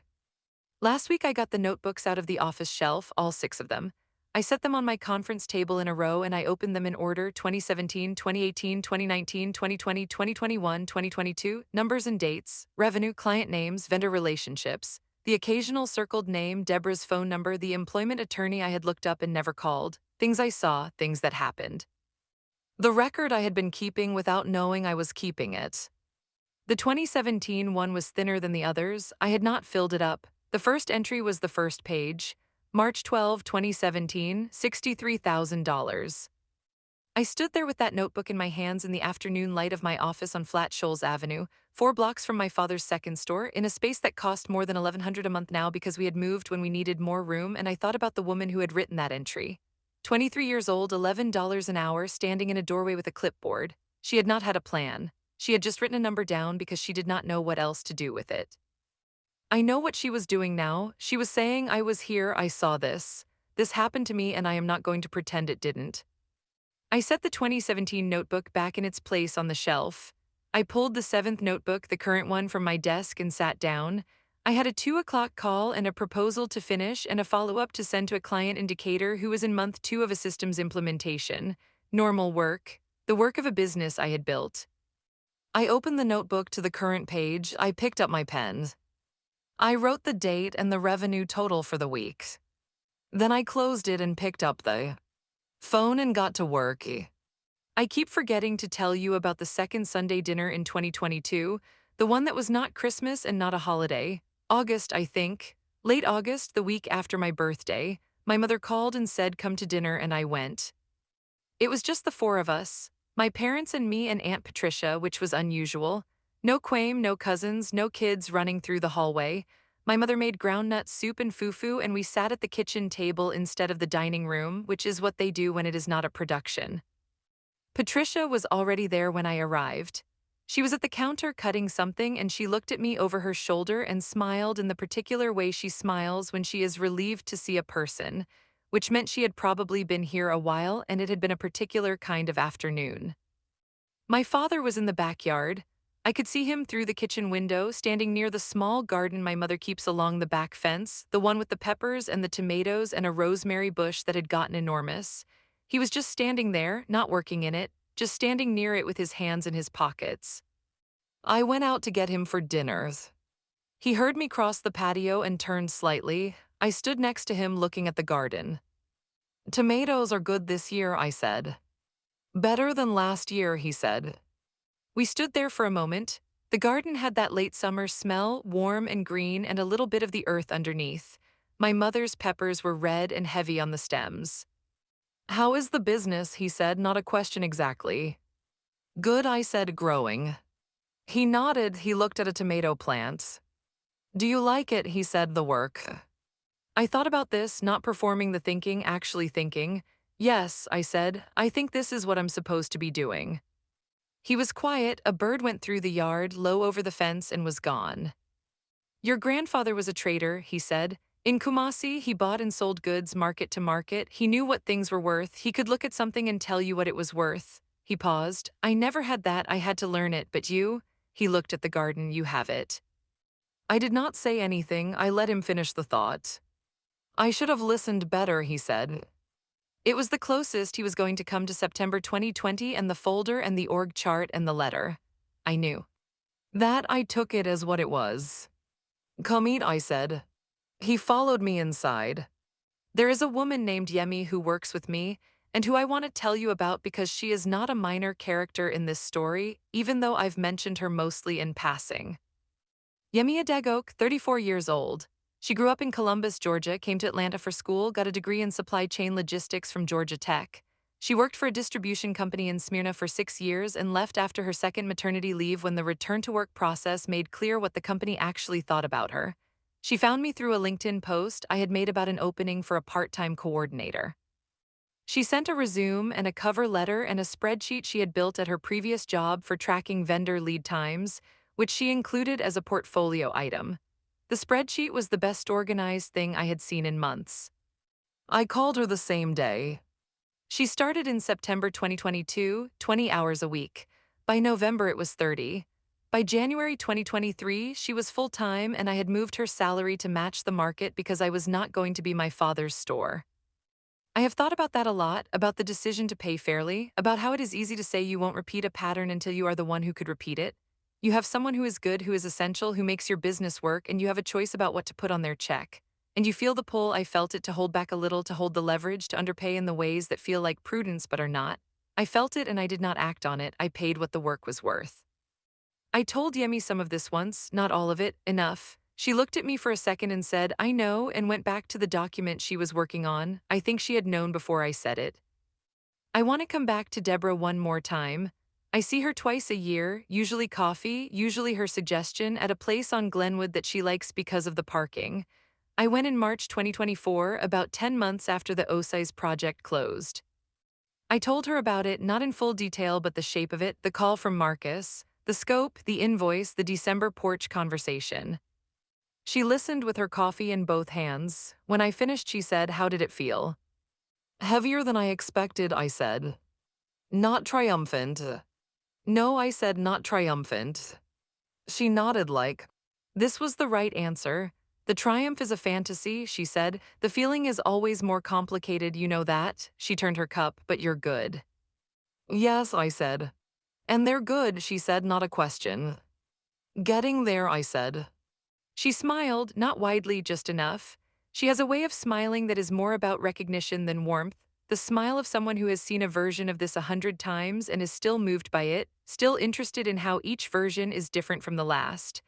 Last week I got the notebooks out of the office shelf, all 6 of them. I set them on my conference table in a row and I opened them in order: 2017, 2018, 2019, 2020, 2021, 2022, numbers and dates, revenue, client names, vendor relationships, the occasional circled name, Deborah's phone number, the employment attorney I had looked up and never called, things I saw, things that happened. The record I had been keeping without knowing I was keeping it. The 2017 one was thinner than the others. I had not filled it up. The first entry was the first page. March 12, 2017, $63,000. I stood there with that notebook in my hands in the afternoon light of my office on Flat Shoals Avenue, 4 blocks from my father's second store, in a space that cost more than $1,100 a month now because we had moved when we needed more room, and I thought about the woman who had written that entry. 23 years old, $11 an hour, standing in a doorway with a clipboard. She had not had a plan. She had just written a number down because she did not know what else to do with it. I know what she was doing now. She was saying, I was here, I saw this. This happened to me and I am not going to pretend it didn't. I set the 2017 notebook back in its place on the shelf. I pulled the 7th notebook, the current one, from my desk and sat down. I had a 2 o'clock call and a proposal to finish and a follow-up to send to a client indicator who was in month 2 of a systems implementation. Normal work. The work of a business I had built. I opened the notebook to the current page. I picked up my pen. I wrote the date and the revenue total for the week. Then I closed it and picked up the phone and got to work. I keep forgetting to tell you about the second Sunday dinner in 2022, the one that was not Christmas and not a holiday. August, I think. Late August, the week after my birthday. My mother called and said, come to dinner, and I went. It was just the 4 of us, my parents and me and Aunt Patricia, which was unusual. No Quame, no cousins, no kids running through the hallway. My mother made groundnut soup and fufu, and we sat at the kitchen table instead of the dining room, which is what they do when it is not a production. Patricia was already there when I arrived. She was at the counter cutting something, and she looked at me over her shoulder and smiled in the particular way she smiles when she is relieved to see a person, which meant she had probably been here a while and it had been a particular kind of afternoon. My father was in the backyard. I could see him through the kitchen window, standing near the small garden my mother keeps along the back fence, the one with the peppers and the tomatoes and a rosemary bush that had gotten enormous. He was just standing there, not working in it, just standing near it with his hands in his pockets. I went out to get him for dinner. He heard me cross the patio and turned slightly. I stood next to him looking at the garden. Tomatoes are good this year, I said. Better than last year, he said. We stood there for a moment. The garden had that late summer smell, warm and green and a little bit of the earth underneath. My mother's peppers were red and heavy on the stems. How is the business, he said, not a question exactly. Good, I said, growing. He nodded. He looked at a tomato plant. Do you like it, he said, the work. I thought about this, not performing the thinking, actually thinking. Yes, I said, I think this is what I'm supposed to be doing. He was quiet. A bird went through the yard, low over the fence, and was gone. Your grandfather was a trader, he said. In Kumasi, he bought and sold goods market to market. He knew what things were worth. He could look at something and tell you what it was worth. He paused. I never had that. I had to learn it. But you? He looked at the garden. You have it. I did not say anything. I let him finish the thought. I should have listened better, he said. It was the closest he was going to come to September 2020 and the folder and the org chart and the letter. I knew. That I took it as what it was. Come eat, I said. He followed me inside. There is a woman named Yemi who works with me, and who I want to tell you about because she is not a minor character in this story, even though I've mentioned her mostly in passing. Yemia Dagoke, 34 years old. She grew up in Columbus, Georgia, came to Atlanta for school, got a degree in supply chain logistics from Georgia Tech. She worked for a distribution company in Smyrna for 6 years and left after her second maternity leave when the return to work process made clear what the company actually thought about her. She found me through a LinkedIn post I had made about an opening for a part-time coordinator. She sent a resume and a cover letter and a spreadsheet she had built at her previous job for tracking vendor lead times, which she included as a portfolio item. The spreadsheet was the best organized thing I had seen in months. I called her the same day. She started in September 2022, 20 hours a week. By November, it was 30. By January 2023, she was full-time and I had moved her salary to match the market because I was not going to be my father's store. I have thought about that a lot, about the decision to pay fairly, about how it is easy to say you won't repeat a pattern until you are the one who could repeat it. You have someone who is good, who is essential, who makes your business work, and you have a choice about what to put on their check. And you feel the pull. I felt it, to hold back a little, to hold the leverage, to underpay in the ways that feel like prudence but are not. I felt it and I did not act on it. I paid what the work was worth. I told Yemi some of this once, not all of it, enough. She looked at me for a second and said, I know, and went back to the document she was working on. I think she had known before I said it. I want to come back to Deborah one more time. I see her twice a year, usually coffee, usually her suggestion, at a place on Glenwood that she likes because of the parking. I went in March 2024, about 10 months after the OSI's project closed. I told her about it, not in full detail, but the shape of it, the call from Marcus, the scope, the invoice, the December porch conversation. She listened with her coffee in both hands. When I finished, she said, How did it feel? Heavier than I expected, I said. Not triumphant. No, I said, not triumphant. She nodded like. This was the right answer. The triumph is a fantasy, she said. The feeling is always more complicated, you know that? She turned her cup, but you're good. Yes, I said. And they're good, she said, not a question. Getting there, I said. She smiled, not widely, just enough. She has a way of smiling that is more about recognition than warmth, the smile of someone who has seen a version of this 100 times and is still moved by it, still interested in how each version is different from the last.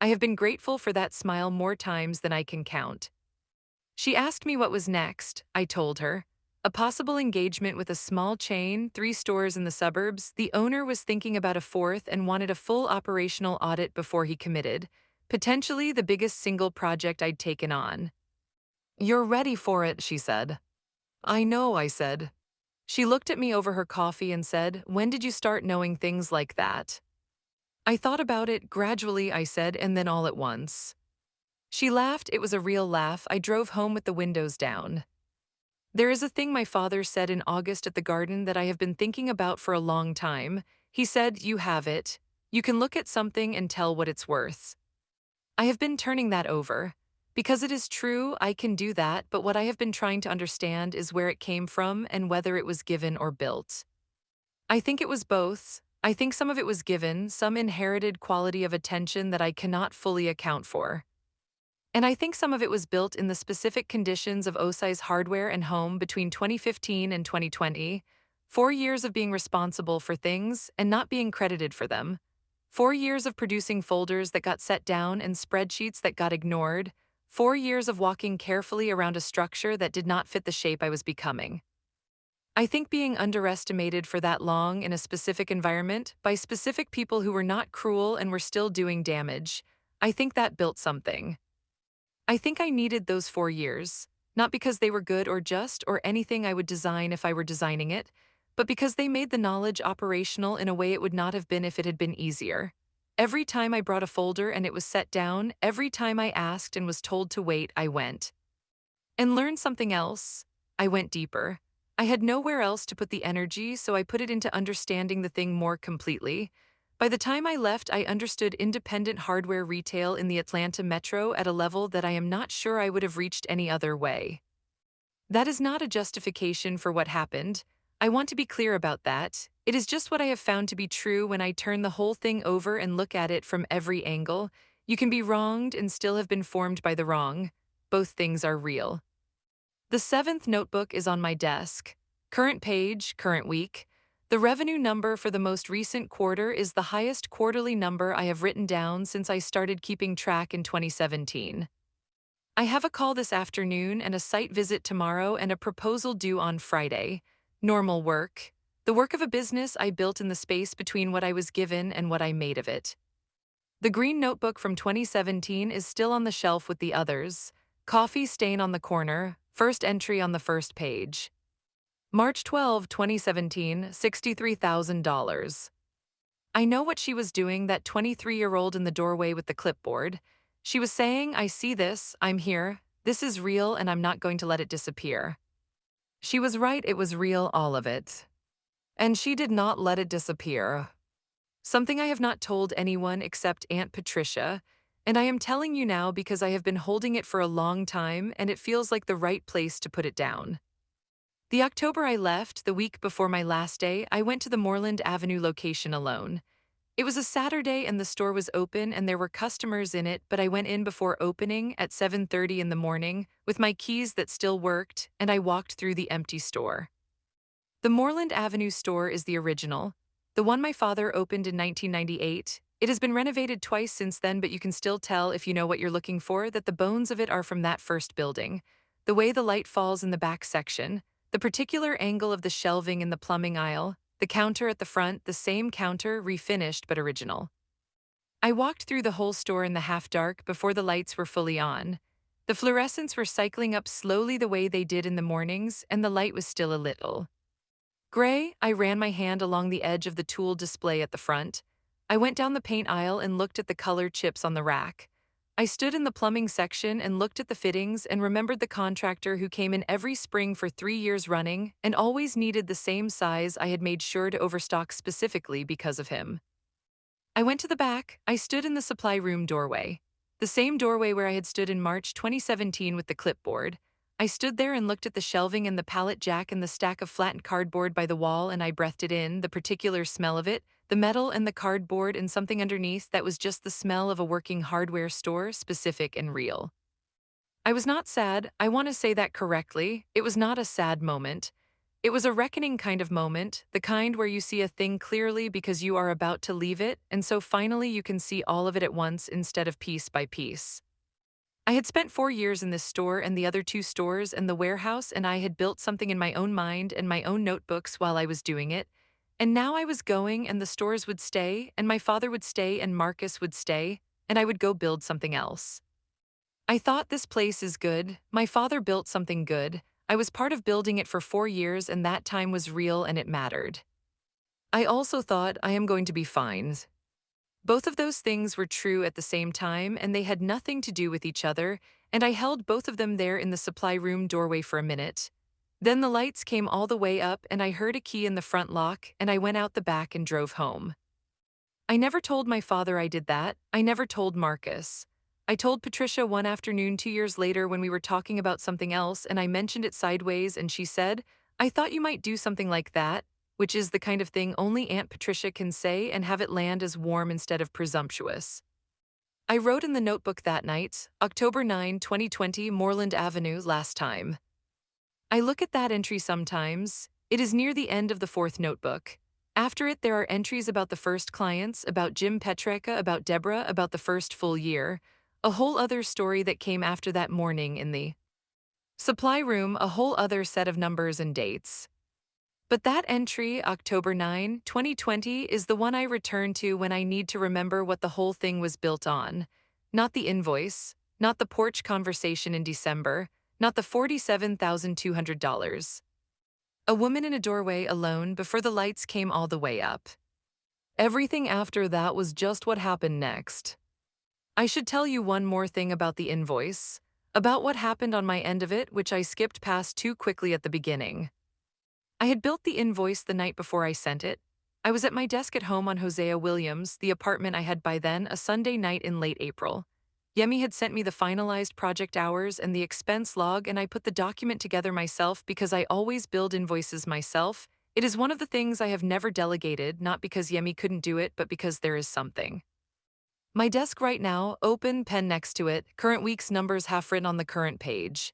I have been grateful for that smile more times than I can count. She asked me what was next. I told her. A possible engagement with a small chain, 3 stores in the suburbs. The owner was thinking about a fourth and wanted a full operational audit before he committed. Potentially the biggest single project I'd taken on. You're ready for it, she said. I know, I said. She looked at me over her coffee and said, When did you start knowing things like that? I thought about it gradually, I said, and then all at once. She laughed. It was a real laugh. I drove home with the windows down. There is a thing my father said in August at the garden that I have been thinking about for a long time. He said, You have it. You can look at something and tell what it's worth. I have been turning that over. Because it is true, I can do that, but what I have been trying to understand is where it came from and whether it was given or built. I think it was both. I think some of it was given, some inherited quality of attention that I cannot fully account for. And I think some of it was built in the specific conditions of OSI's hardware and home between 2015 and 2020. 4 years of being responsible for things and not being credited for them. 4 years of producing folders that got set down and spreadsheets that got ignored. 4 years of walking carefully around a structure that did not fit the shape I was becoming. I think being underestimated for that long in a specific environment by specific people who were not cruel and were still doing damage, I think that built something. I think I needed those 4 years, not because they were good or just or anything I would design if I were designing it, but because they made the knowledge operational in a way it would not have been if it had been easier. Every time I brought a folder and it was set down, every time I asked and was told to wait, I went. And learned something else. I went deeper. I had nowhere else to put the energy, so I put it into understanding the thing more completely. By the time I left, I understood independent hardware retail in the Atlanta metro at a level that I am not sure I would have reached any other way. That is not a justification for what happened. I want to be clear about that. It is just what I have found to be true when I turn the whole thing over and look at it from every angle. You can be wronged and still have been formed by the wrong. Both things are real. The 7th notebook is on my desk. Current page, current week. The revenue number for the most recent quarter is the highest quarterly number I have written down since I started keeping track in 2017. I have a call this afternoon and a site visit tomorrow and a proposal due on Friday. Normal work. The work of a business I built in the space between what I was given and what I made of it. The green notebook from 2017 is still on the shelf with the others. Coffee stain on the corner, first entry on the first page. March 12, 2017, $63,000. I know what she was doing, that 23-year-old in the doorway with the clipboard. She was saying, I see this, I'm here, this is real, and I'm not going to let it disappear. She was right, it was real, all of it. And she did not let it disappear. Something I have not told anyone except Aunt Patricia, and I am telling you now because I have been holding it for a long time and it feels like the right place to put it down. The October I left, the week before my last day, I went to the Moreland Avenue location alone. It was a Saturday and the store was open and there were customers in it, but I went in before opening at 7:30 in the morning with my keys that still worked, and I walked through the empty store. The Moreland Avenue store is the original, the one my father opened in 1998. It has been renovated twice since then, but you can still tell, if you know what you're looking for, that the bones of it are from that first building. The way the light falls in the back section, the particular angle of the shelving in the plumbing aisle, the counter at the front, the same counter, refinished but original. I walked through the whole store in the half-dark before the lights were fully on. The fluorescents were cycling up slowly the way they did in the mornings, and the light was still a little gray. I ran my hand along the edge of the tool display at the front. I went down the paint aisle and looked at the color chips on the rack. I stood in the plumbing section and looked at the fittings and remembered the contractor who came in every spring for 3 years running and always needed the same size. I had made sure to overstock specifically because of him. I went to the back. I stood in the supply room doorway. The same doorway where I had stood in March 2017 with the clipboard. I stood there and looked at the shelving and the pallet jack and the stack of flattened cardboard by the wall, and I breathed it in, the particular smell of it, the metal and the cardboard and something underneath that was just the smell of a working hardware store, specific and real. I was not sad. I want to say that correctly. It was not a sad moment. It was a reckoning kind of moment, the kind where you see a thing clearly because you are about to leave it, and so finally you can see all of it at once instead of piece by piece. I had spent 4 years in this store and the other two stores and the warehouse, and I had built something in my own mind and my own notebooks while I was doing it. And now I was going, and the stores would stay, and my father would stay, and Marcus would stay, and I would go build something else. I thought, this place is good. My father built something good. I was part of building it for 4 years, and that time was real and it mattered. I also thought, I am going to be fine. Both of those things were true at the same time, and they had nothing to do with each other, and I held both of them there in the supply room doorway for a minute. Then the lights came all the way up, and I heard a key in the front lock, and I went out the back and drove home. I never told my father I did that. I never told Marcus. I told Patricia one afternoon 2 years later when we were talking about something else, and I mentioned it sideways, and she said, I thought you might do something like that, which is the kind of thing only Aunt Patricia can say and have it land as warm instead of presumptuous. I wrote in the notebook that night, October 9, 2020, Moreland Avenue, last time. I look at that entry sometimes. It is near the end of the fourth notebook. After it, there are entries about the first clients, about Jim Petreka, about Deborah, about the first full year, a whole other story that came after that morning in the supply room, a whole other set of numbers and dates. But that entry, October 9, 2020, is the one I return to when I need to remember what the whole thing was built on. Not the invoice, not the porch conversation in December, not the $47,200. A woman in a doorway alone before the lights came all the way up. Everything after that was just what happened next. I should tell you one more thing about the invoice, about what happened on my end of it, which I skipped past too quickly at the beginning. I had built the invoice the night before I sent it. I was at my desk at home on Hosea Williams, the apartment I had by then, a Sunday night in late April. Yemi had sent me the finalized project hours and the expense log, and I put the document together myself because I always build invoices myself. It is one of the things I have never delegated, not because Yemi couldn't do it, but because there is something. My desk right now, open, pen next to it, current week's numbers half written on the current page.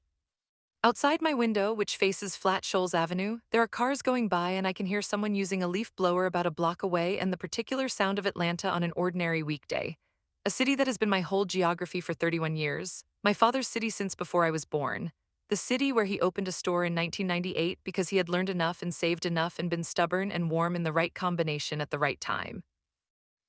Outside my window, which faces Flat Shoals Avenue, there are cars going by and I can hear someone using a leaf blower about a block away and the particular sound of Atlanta on an ordinary weekday. A city that has been my whole geography for 31 years, my father's city since before I was born. The city where he opened a store in 1998 because he had learned enough and saved enough and been stubborn and warm in the right combination at the right time.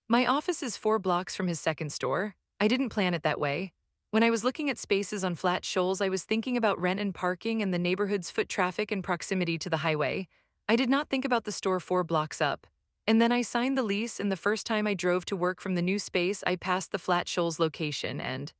My office is 4 blocks from his second store. I didn't plan it that way. When I was looking at spaces on Flat Shoals, I was thinking about rent and parking and the neighborhood's foot traffic and proximity to the highway. I did not think about the store 4 blocks up. And then I signed the lease, and the first time I drove to work from the new space, I passed the Flat Shoals location, and